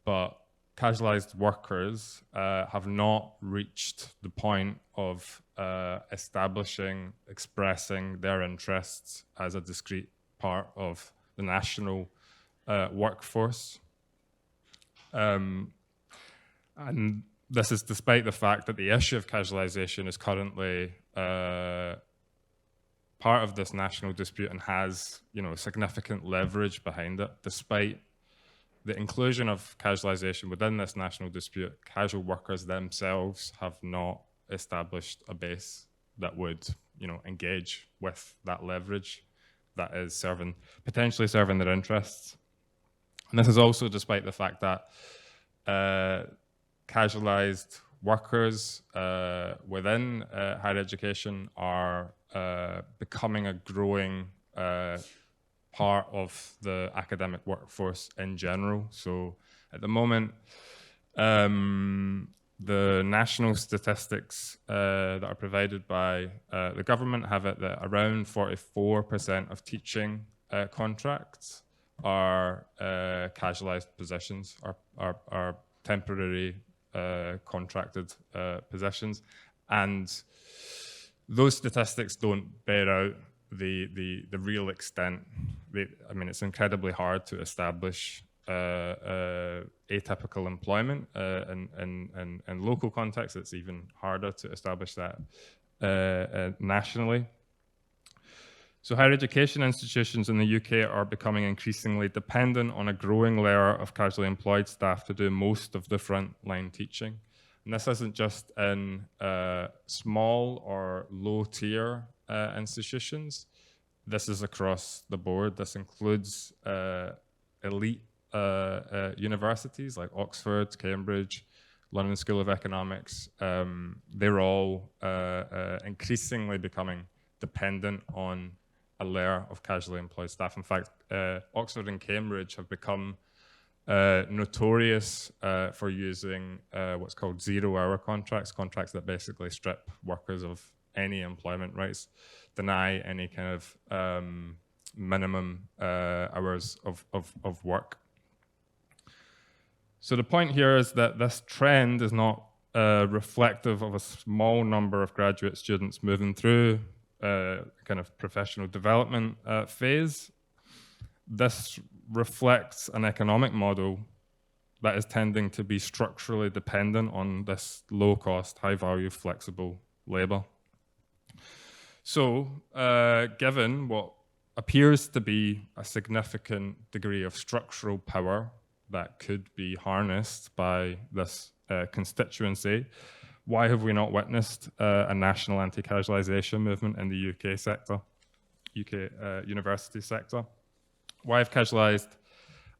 but casualized workers have not reached the point of establishing, expressing their interests as a discrete part of the national workforce. And this is despite the fact that the issue of casualization is currently part of this national dispute and has significant leverage behind it. Despite the inclusion of casualization within this national dispute, casual workers themselves have not established a base that would engage with that leverage that is potentially serving their interests. And this is also despite the fact that casualized workers within higher education are becoming a growing part of the academic workforce in general. So at the moment, the national statistics that are provided by the government have it that around 44% of teaching contracts are casualized positions, are temporary contracted positions, and those statistics don't bear out the real extent. I mean, it's incredibly hard to establish atypical employment in local contexts. It's even harder to establish that nationally. So higher education institutions in the UK are becoming increasingly dependent on a growing layer of casually employed staff to do most of the frontline teaching. And this isn't just in small or low-tier institutions. This is across the board. This includes elite universities like Oxford, Cambridge, London School of Economics. They're all increasingly becoming dependent on a layer of casually employed staff. In fact, Oxford and Cambridge have become notorious for using what's called zero-hour contracts, contracts that basically strip workers of any employment rights, deny any kind of minimum hours of work. So the point here is that this trend is not reflective of a small number of graduate students moving through kind of professional development phase. This reflects an economic model that is tending to be structurally dependent on this low-cost, high-value, flexible labor. So, given what appears to be a significant degree of structural power that could be harnessed by this constituency, why have we not witnessed a national anti-casualisation movement in the UK sector, UK university sector? Why have casualised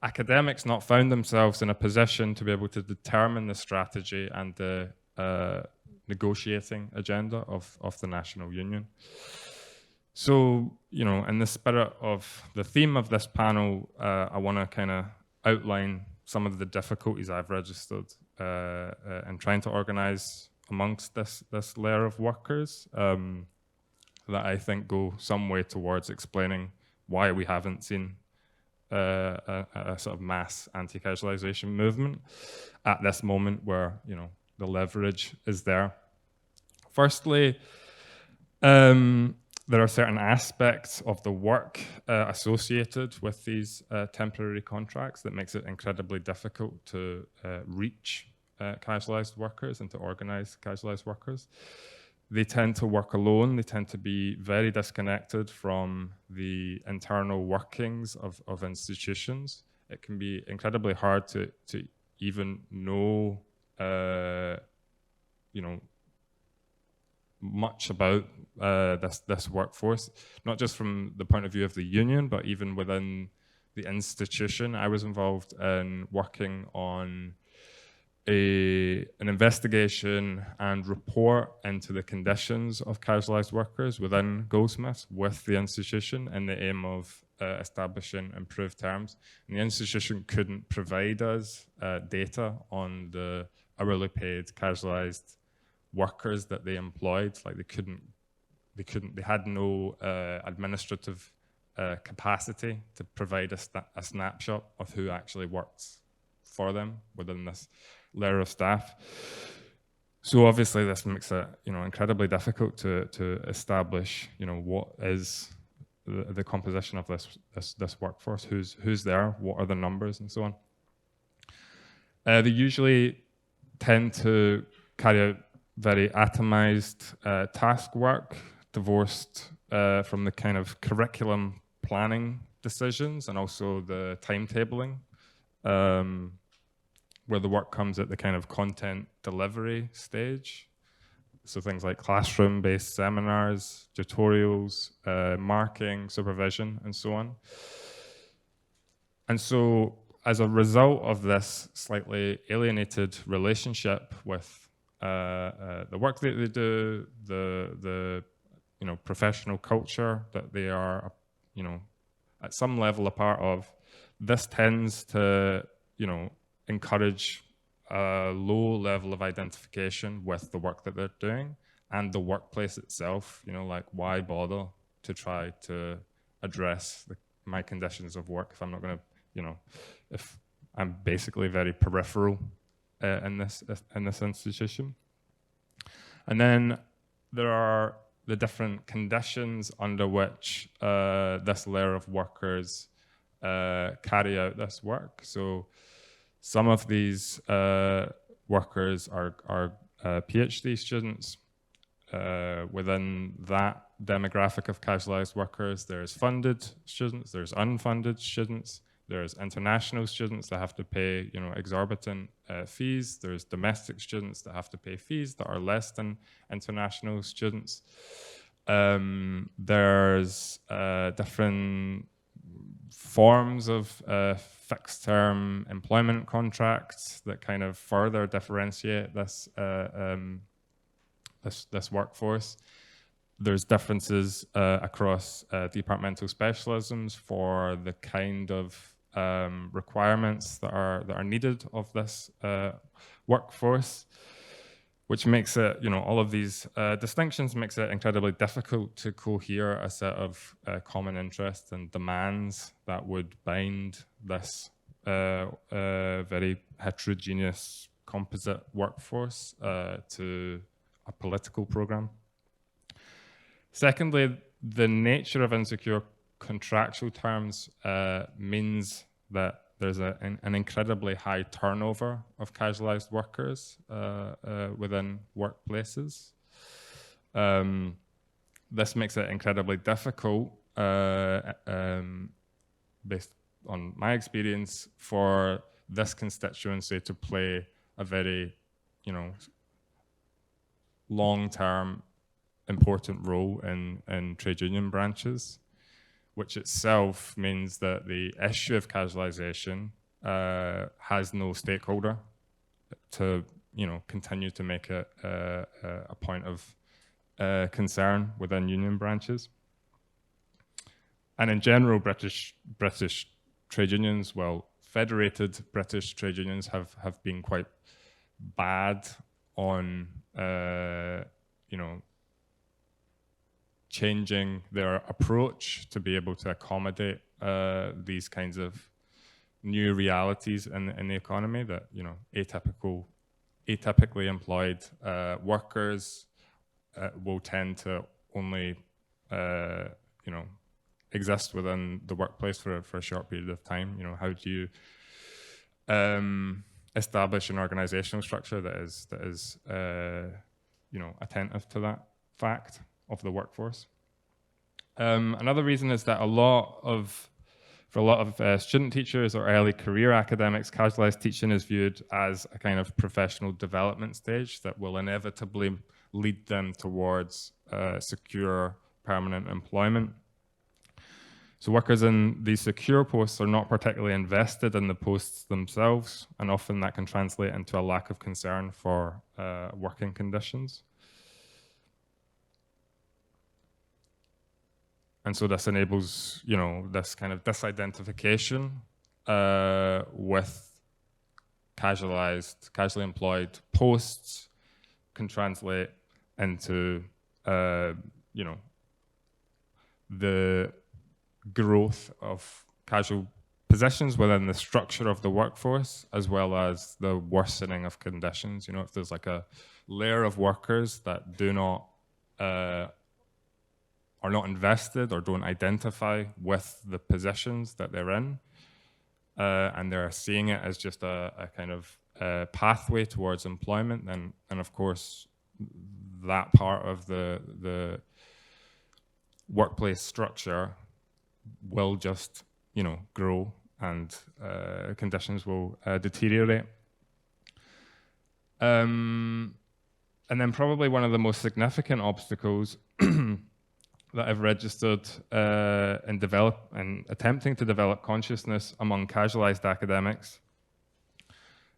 academics not found themselves in a position to be able to determine the strategy and the negotiating agenda of the national union? So, you know, in the spirit of the theme of this panel, I want to kind of outline some of the difficulties I've registered in trying to organise amongst this layer of workers that I think go some way towards explaining why we haven't seen a sort of mass anti-casualisation movement at this moment where, you know, the leverage is there. Firstly, there are certain aspects of the work associated with these temporary contracts that makes it incredibly difficult to reach casualised workers and to organise casualised workers. They tend to work alone. They tend to be very disconnected from the internal workings of institutions. It can be incredibly hard to even know, you know, much about this workforce, not just from the point of view of the union, but even within the institution. I was involved in working on an investigation and report into the conditions of casualised workers within Goldsmiths with the institution in the aim of establishing improved terms. And the institution couldn't provide us data on the hourly paid casualised workers that they employed. Like they had no administrative capacity to provide a snapshot of who actually works for them within this layer of staff. So obviously this makes it, you know, incredibly difficult to establish, you know, what is the composition of this workforce, who's there, what are the numbers, and so on. They usually tend to carry out very atomized task work, divorced from the kind of curriculum planning decisions and also the timetabling, where the work comes at the kind of content delivery stage. So things like classroom-based seminars, tutorials, marking, supervision, and so on. And so as a result of this slightly alienated relationship with the work that they do, the you know, professional culture that they are, you know, at some level a part of, this tends to, you know, encourage a low level of identification with the work that they're doing and the workplace itself. You know, like, why bother to try to address my conditions of work if I'm not going to, you know, if I'm basically very peripheral in this institution. And then there are the different conditions under which this layer of workers carry out this work. So some of these workers are PhD students. within that demographic of casualized workers, there's funded students, there's unfunded students, there's international students that have to pay, exorbitant fees. There's domestic students that have to pay fees that are less than international students. There's different forms of fixed-term employment contracts that kind of further differentiate this this workforce. There's differences across departmental specialisms for the kind of requirements that are needed of this workforce, which makes it, all of these distinctions makes it incredibly difficult to cohere a set of common interests and demands that would bind this very heterogeneous composite workforce to a political program. Secondly, the nature of insecure contractual terms means that there's an incredibly high turnover of casualized workers within workplaces. This makes it incredibly difficult, based on my experience, for this constituency to play a very, long-term important role in trade union branches, which itself means that the issue of casualization has no stakeholder to, continue to make it a point of concern within union branches. And in general, British trade unions, well, federated British trade unions have been quite bad on, changing their approach to be able to accommodate these kinds of new realities in the economy that, atypically employed workers will tend to only, exist within the workplace for a short period of time. How do you establish an organizational structure that is attentive to that fact of the workforce? Another reason is that for a lot of student teachers or early career academics, casualized teaching is viewed as a kind of professional development stage that will inevitably lead them towards secure permanent employment. So workers in these secure posts are not particularly invested in the posts themselves, and often that can translate into a lack of concern for working conditions. And so this enables, this kind of disidentification with casually employed posts can translate into, the growth of casual positions within the structure of the workforce, as well as the worsening of conditions. If there's like a layer of workers that do not, are not invested or don't identify with the positions that they're in, and they're seeing it as just a kind of pathway towards employment, then of course that part of the workplace structure will just, grow, and conditions will deteriorate. And then probably one of the most significant obstacles that I've registered in attempting to develop consciousness among casualized academics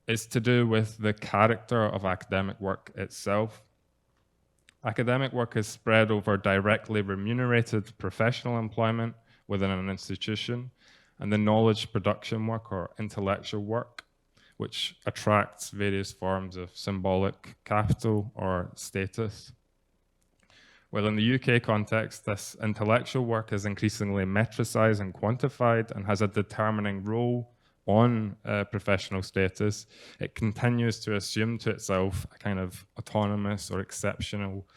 is to do with the character of academic work itself. Academic work is spread over directly remunerated professional employment within an institution, and the knowledge production work or intellectual work, which attracts various forms of symbolic capital or status. Well, in the UK context, this intellectual work is increasingly metricized and quantified and has a determining role on professional status. It continues to assume to itself a kind of autonomous or exceptional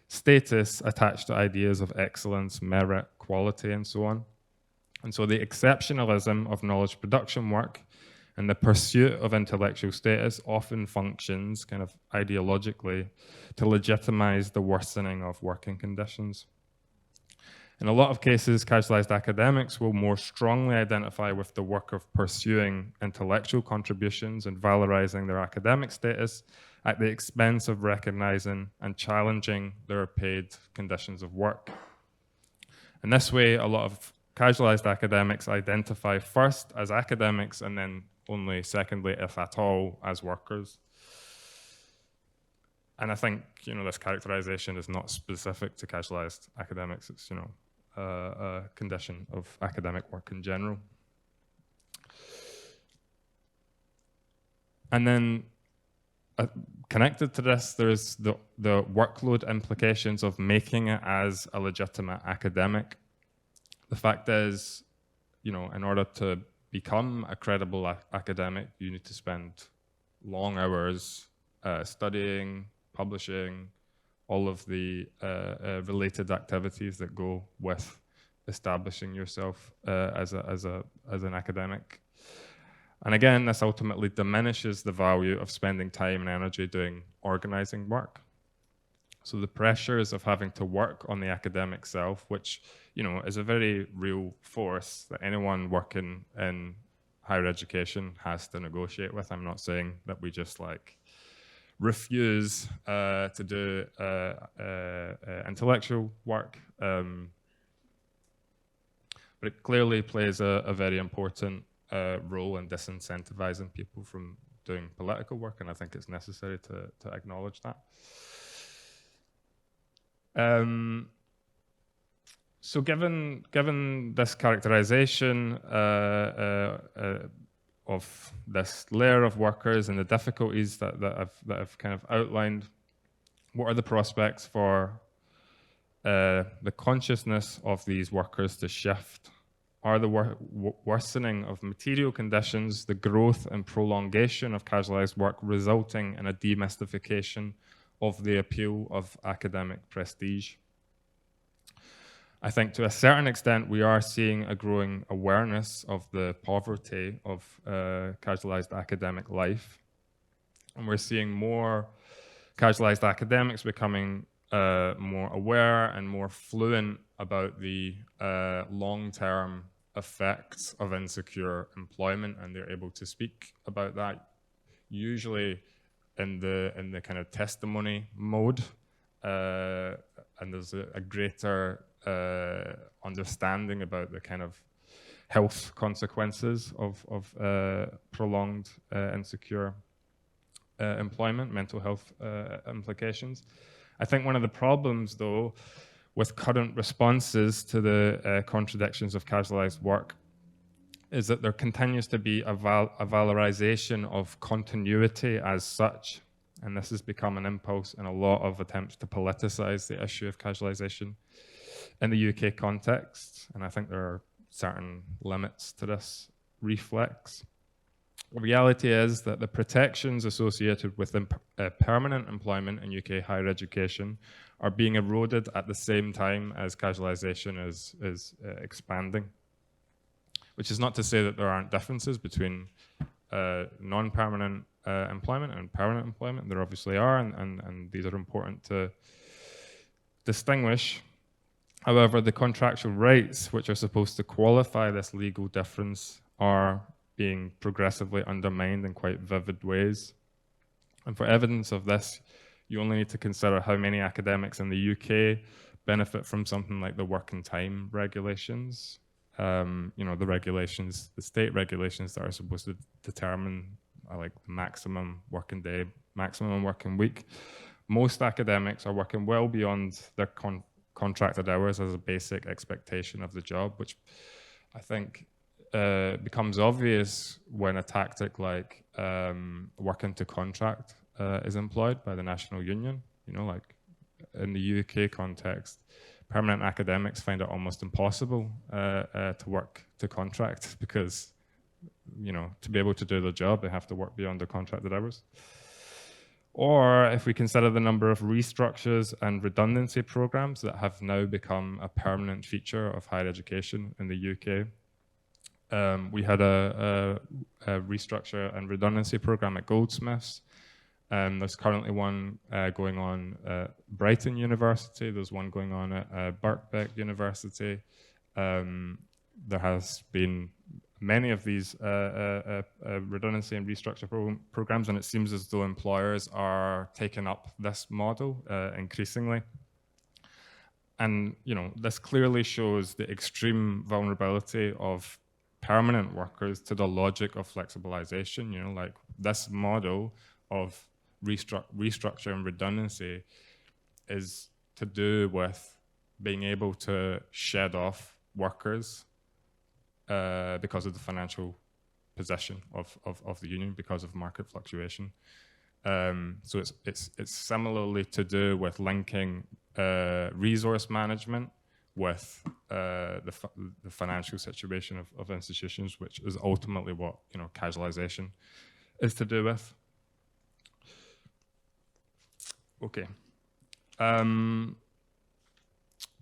status attached to ideas of excellence, merit, quality, and so on. And so the exceptionalism of knowledge production work And the pursuit of intellectual status often functions kind of ideologically to legitimize the worsening of working conditions. In a lot of cases, casualized academics will more strongly identify with the work of pursuing intellectual contributions and valorizing their academic status at the expense of recognizing and challenging their paid conditions of work. In this way, a lot of casualized academics identify first as academics and then only secondly, if at all, as workers. And I think, this characterization is not specific to casualized academics. It's, a condition of academic work in general. And then connected to this, there's the workload implications of making it as a legitimate academic. The fact is, in order to become a credible academic, you need to spend long hours studying, publishing, all of the related activities that go with establishing yourself as an academic. And again, this ultimately diminishes the value of spending time and energy doing organizing work. So the pressures of having to work on the academic self, which is a very real force that anyone working in higher education has to negotiate with. I'm not saying that we just refuse to do intellectual work, but it clearly plays a very important role in disincentivizing people from doing political work, and I think it's necessary to acknowledge that. So given this characterization of this layer of workers and the difficulties that I've kind of outlined, what are the prospects for the consciousness of these workers to shift? Are the worsening of material conditions, the growth and prolongation of casualized work resulting in a demystification of the appeal of academic prestige? I think to a certain extent, we are seeing a growing awareness of the poverty of casualized academic life. And we're seeing more casualized academics becoming more aware and more fluent about the long-term effects of insecure employment, and they're able to speak about that, usually in the kind of testimony mode, and there's a greater understanding about the kind of health consequences of prolonged insecure employment, mental health implications. I think one of the problems, though, with current responses to the contradictions of casualized work is that there continues to be a valorization of continuity as such. And this has become an impulse in a lot of attempts to politicize the issue of casualization in the UK context. And I think there are certain limits to this reflex. The reality is that the protections associated with permanent employment in UK higher education are being eroded at the same time as casualization is expanding. Which is not to say that there aren't differences between non-permanent employment and permanent employment. There obviously are, and these are important to distinguish. However, the contractual rights which are supposed to qualify this legal difference are being progressively undermined in quite vivid ways. And for evidence of this, you only need to consider how many academics in the UK benefit from something like the working time regulations. The regulations, the state regulations that are supposed to determine the maximum working day, maximum working week. Most academics are working well beyond their contracted hours as a basic expectation of the job, which I think becomes obvious when a tactic like working to contract is employed by the national union. In the UK context, permanent academics find it almost impossible to work to contract because, to be able to do their job, they have to work beyond their contracted hours. Or if we consider the number of restructures and redundancy programs that have now become a permanent feature of higher education in the UK, We had a restructure and redundancy program at Goldsmiths. There's currently one going on at Brighton University. There's one going on at Berkeley University. There has been many of these redundancy and restructure programs, and it seems as though employers are taking up this model increasingly. And this clearly shows the extreme vulnerability of permanent workers to the logic of flexibilization. Like this model of restructure and redundancy is to do with being able to shed off workers because of the financial position of the union, because of market fluctuation. So it's similarly to do with linking resource management with the financial situation of institutions, which is ultimately what casualization is to do with. Okay.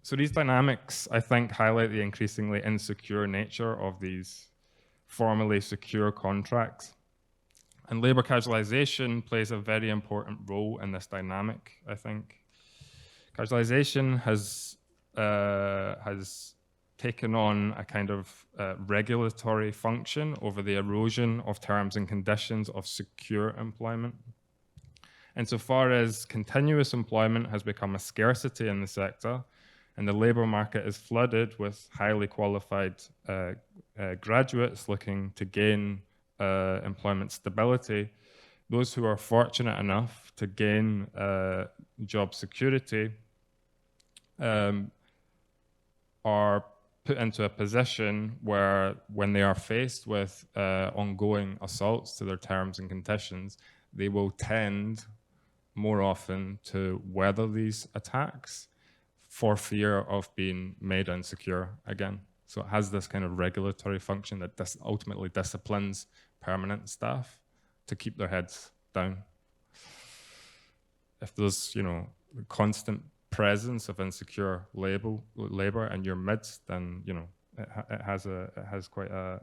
So these dynamics, I think, highlight the increasingly insecure nature of these formally secure contracts. And labor casualization plays a very important role in this dynamic, I think. Casualization has taken on a kind of regulatory function over the erosion of terms and conditions of secure employment. Insofar as continuous employment has become a scarcity in the sector, and the labour market is flooded with highly qualified graduates looking to gain employment stability, those who are fortunate enough to gain job security are put into a position where, when they are faced with ongoing assaults to their terms and conditions, they will tend more often to weather these attacks for fear of being made insecure again. So it has this kind of regulatory function that ultimately disciplines permanent staff to keep their heads down. If there's, constant presence of insecure labor in your midst, then it has quite a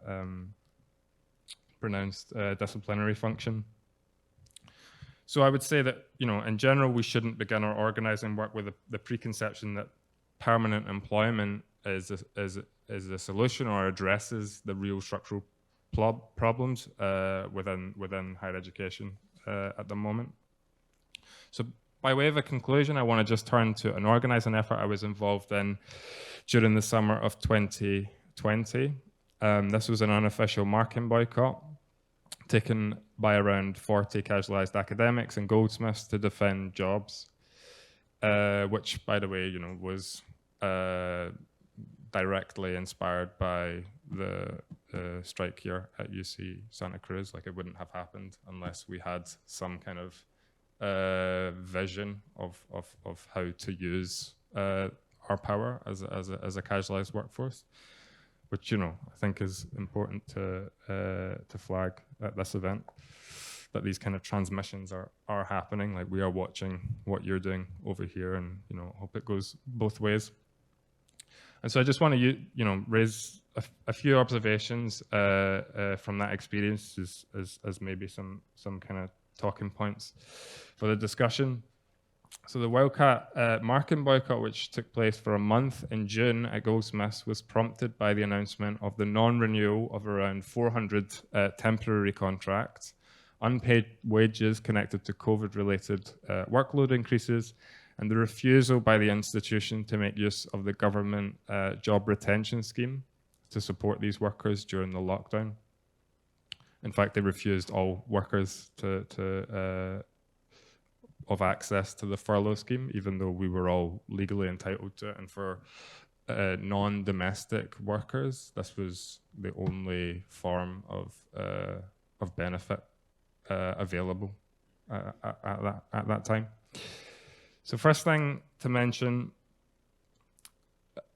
pronounced disciplinary function. So I would say that, in general, we shouldn't begin our organizing work with the preconception that permanent employment is a solution or addresses the real structural problems within higher education at the moment. So by way of a conclusion, I want to just turn to an organizing effort I was involved in during the summer of 2020. This was an unofficial marking boycott taken by around 40 casualized academics and Goldsmiths to defend jobs, which, by the way, was directly inspired by the strike here at UC Santa Cruz. Like, it wouldn't have happened unless we had some kind of vision of how to use our power as a casualized workforce, which I think is important to flag at this event, that these kind of transmissions are happening. Like, we are watching what you're doing over here, and hope it goes both ways. And so I just want to raise a few observations from that experience as maybe some kind of talking points for the discussion. So the Wildcat marking boycott, which took place for a month in June at Goldsmiths, was prompted by the announcement of the non-renewal of around 400 temporary contracts, unpaid wages connected to COVID-related workload increases, and the refusal by the institution to make use of the government job retention scheme to support these workers during the lockdown. In fact, they refused all workers of access to the furlough scheme, even though we were all legally entitled to it. And for non-domestic workers, this was the only form of benefit available at that time. So first thing to mention,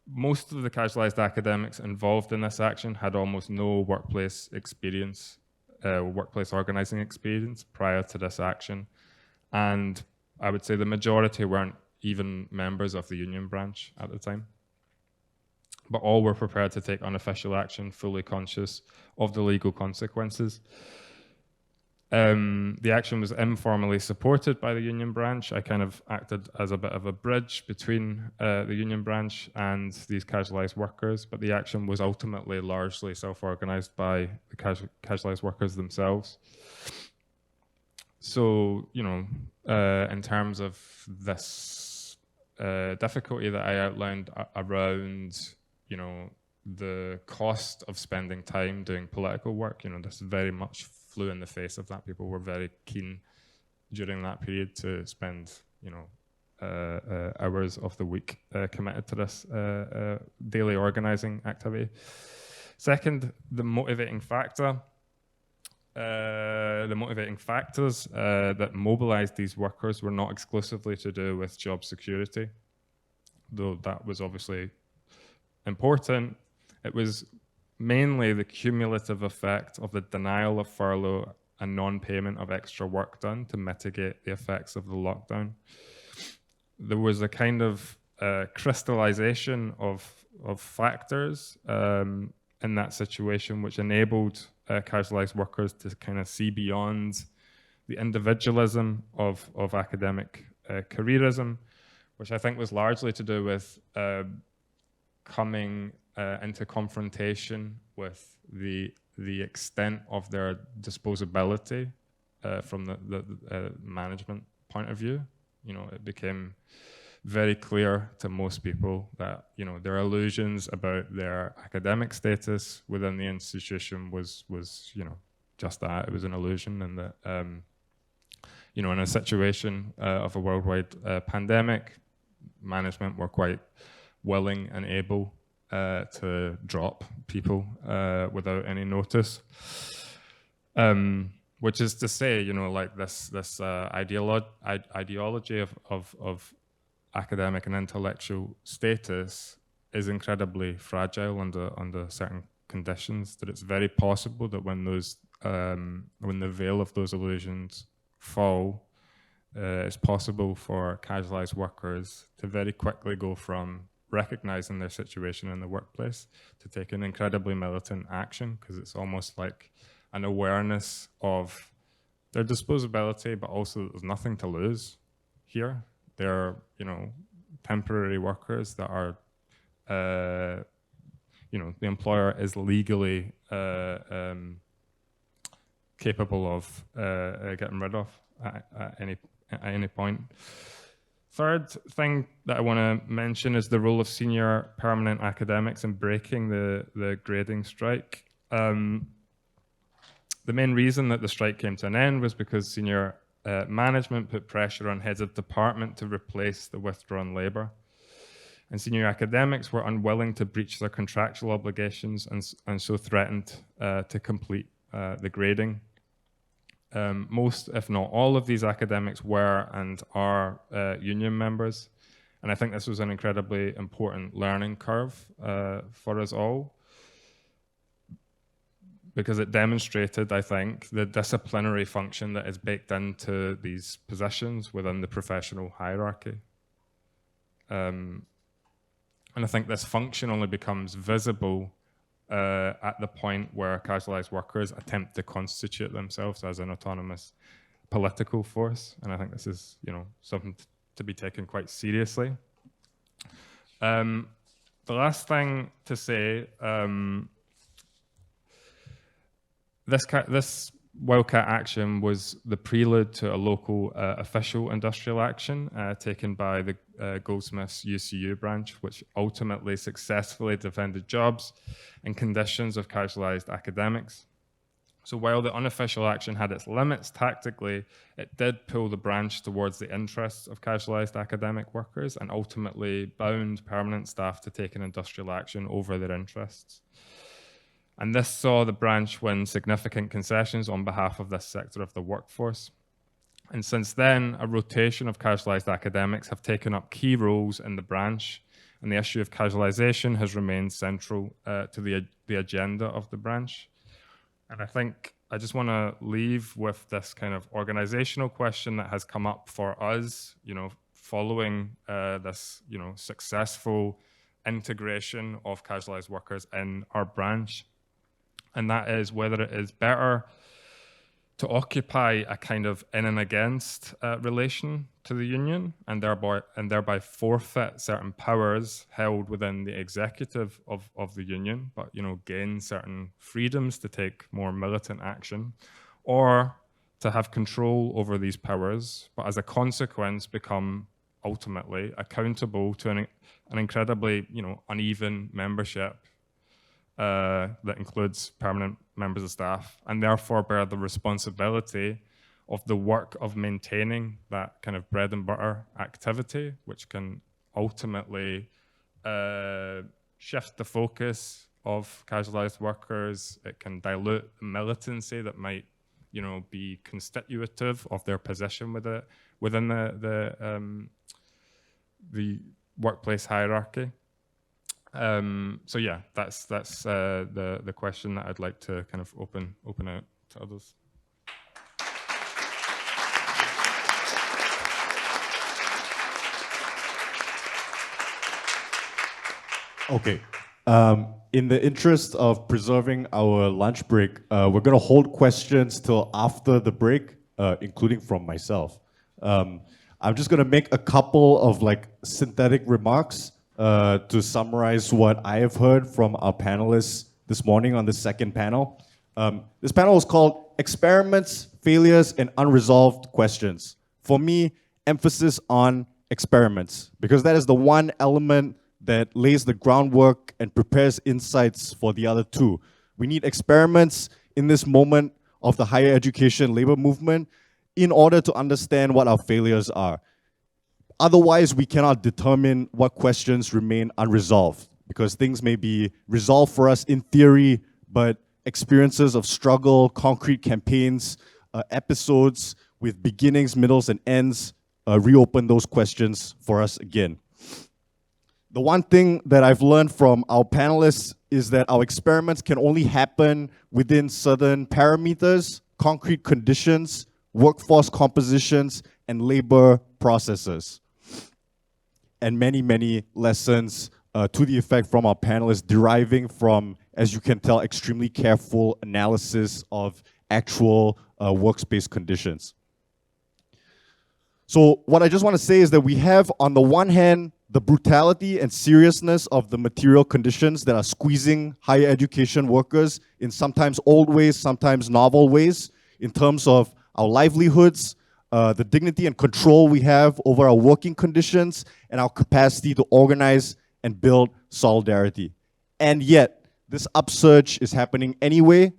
most of the casualized academics involved in this action had almost no workplace experience, workplace organizing experience prior to this action. And I would say the majority weren't even members of the union branch at the time. but all were prepared to take unofficial action, fully conscious of the legal consequences. The action was informally supported by the union branch. I kind of acted as a bit of a bridge between the union branch and these casualized workers, but the action was ultimately largely self-organized by the casualized workers themselves. So, you know, in terms of this difficulty that I outlined around, you know, the cost of spending time doing political work, you know, this very much flew in the face of that. People were very keen during that period to spend, you know, hours of the week committed to this daily organizing activity. Second, the motivating factors that mobilized these workers were not exclusively to do with job security, though that was obviously important. It was mainly the cumulative effect of the denial of furlough and non-payment of extra work done to mitigate the effects of the lockdown. There was a kind of crystallization of factors in that situation, which enabled casualized workers to kind of see beyond the individualism of academic careerism, which I think was largely to do with coming into confrontation with the extent of their disposability from the management point of view. You know, it became very clear to most people that, you know, their illusions about their academic status within the institution was you know, just that. It was an illusion, and that you know, in a situation of a worldwide pandemic, management were quite willing and able to drop people without any notice. Which is to say, you know, like this ideology of academic and intellectual status is incredibly fragile under certain conditions. That it's very possible that when those when the veil of those illusions fall, it's possible for casualized workers to very quickly go from recognizing their situation in the workplace to take an incredibly militant action, because it's almost like an awareness of their disposability, but also that there's nothing to lose here. They're, you know, temporary workers that are, you know, the employer is legally capable of getting rid of at any point. Third thing that I want to mention is the role of senior permanent academics in breaking the grading strike. The main reason that the strike came to an end was because senior management put pressure on heads of department to replace the withdrawn labour. And senior academics were unwilling to breach their contractual obligations and so threatened to complete the grading. Most, if not all, of these academics were and are union members. And I think this was an incredibly important learning curve for us all, because it demonstrated, I think, the disciplinary function that is baked into these positions within the professional hierarchy. And I think this function only becomes visible at the point where casualized workers attempt to constitute themselves as an autonomous political force. And I think this is, you know, something to be taken quite seriously. The last thing to say, this wildcat action was the prelude to a local official industrial action taken by the Goldsmiths UCU branch, which ultimately successfully defended jobs and conditions of casualized academics. So while the unofficial action had its limits tactically, it did pull the branch towards the interests of casualized academic workers and ultimately bound permanent staff to take an industrial action over their interests. And this saw the branch win significant concessions on behalf of this sector of the workforce. And since then, a rotation of casualized academics have taken up key roles in the branch, and the issue of casualization has remained central to the agenda of the branch. And I think I just want to leave with this kind of organizational question that has come up for us, you know, following this, you know, successful integration of casualized workers in our branch. And that is whether it is better to occupy a kind of in and against relation to the union, and thereby forfeit certain powers held within the executive of the union, but gain certain freedoms to take more militant action, or to have control over these powers, but as a consequence become ultimately accountable to an incredibly uneven membership that includes permanent members of staff, and therefore bear the responsibility of the work of maintaining that kind of bread and butter activity, which can ultimately shift the focus of casualized workers. It can dilute the militancy that might be constitutive of their position within the workplace hierarchy. So yeah, that's the question that I'd like to kind of open out to others. Okay. In the interest of preserving our lunch break, we're going to hold questions till after the break, including from myself. I'm just going to make a couple of synthetic remarks to summarize what I have heard from our panelists this morning on the second panel. This panel is called Experiments, Failures, and Unresolved Questions. For me, emphasis on experiments, because that is the one element that lays the groundwork and prepares insights for the other two. We need experiments in this moment of the higher education labor movement in order to understand what our failures are. Otherwise, we cannot determine what questions remain unresolved, because things may be resolved for us in theory, but experiences of struggle, concrete campaigns, episodes with beginnings, middles, and ends reopen those questions for us again. The one thing that I've learned from our panelists is that our experiments can only happen within certain parameters, concrete conditions, workforce compositions, and labor processes. And many, many lessons to the effect from our panelists deriving from, as you can tell, extremely careful analysis of actual workspace conditions. So what I just want to say is that we have, on the one hand, the brutality and seriousness of the material conditions that are squeezing higher education workers in sometimes old ways, sometimes novel ways, in terms of our livelihoods, the dignity and control we have over our working conditions, and our capacity to organize and build solidarity. And yet, this upsurge is happening anyway,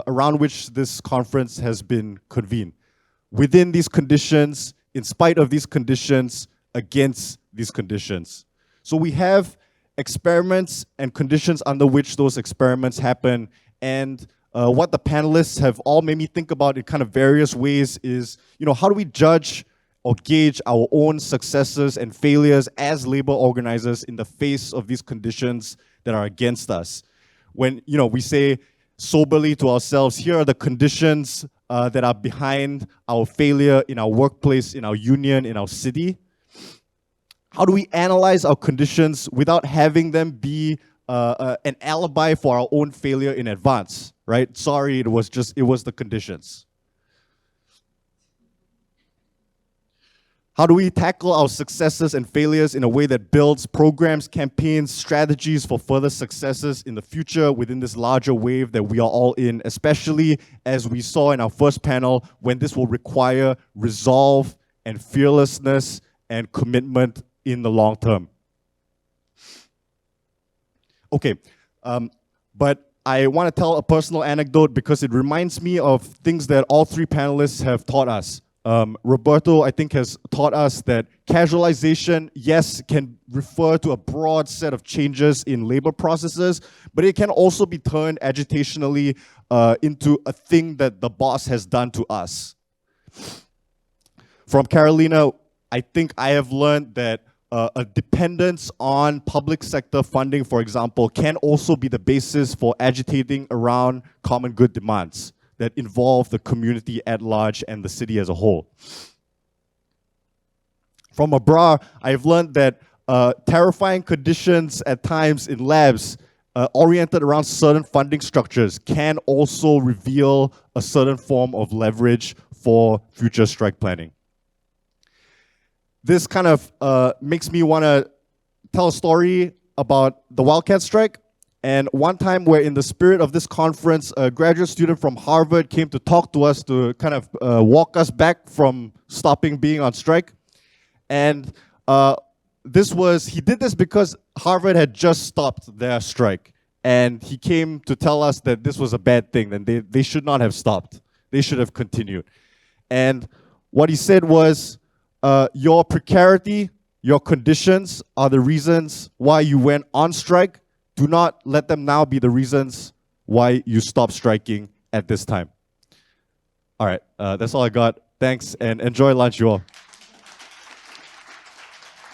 around which this conference has been convened. Within these conditions, in spite of these conditions, against these conditions. So we have experiments and conditions under which those experiments happen, and what the panelists have all made me think about in kind of various ways is, how do we judge or gauge our own successes and failures as labor organizers in the face of these conditions that are against us? When, we say soberly to ourselves, here are the conditions that are behind our failure in our workplace, in our union, in our city. How do we analyze our conditions without having them be an alibi for our own failure in advance, right? Sorry, it was the conditions. How do we tackle our successes and failures in a way that builds programs, campaigns, strategies for further successes in the future within this larger wave that we are all in, especially as we saw in our first panel, when this will require resolve and fearlessness and commitment in the long term. Okay, but I want to tell a personal anecdote because it reminds me of things that all three panelists have taught us. Roberto, I think, has taught us that casualization, yes, can refer to a broad set of changes in labor processes, but it can also be turned agitationally into a thing that the boss has done to us. From Carolina, I think I have learned that a dependence on public sector funding, for example, can also be the basis for agitating around common good demands that involve the community at large and the city as a whole. From Abrar, I've learned that terrifying conditions at times in labs oriented around certain funding structures can also reveal a certain form of leverage for future strike planning. This kind of makes me want to tell a story about the Wildcat strike. And one time where in the spirit of this conference, a graduate student from Harvard came to talk to us to kind of walk us back from stopping being on strike. And he did this because Harvard had just stopped their strike. And he came to tell us that this was a bad thing, and they should not have stopped. They should have continued. And what he said was, your precarity, your conditions are the reasons why you went on strike. Do not let them now be the reasons why you stop striking at this time. All right, that's all I got. Thanks, and enjoy lunch, you all.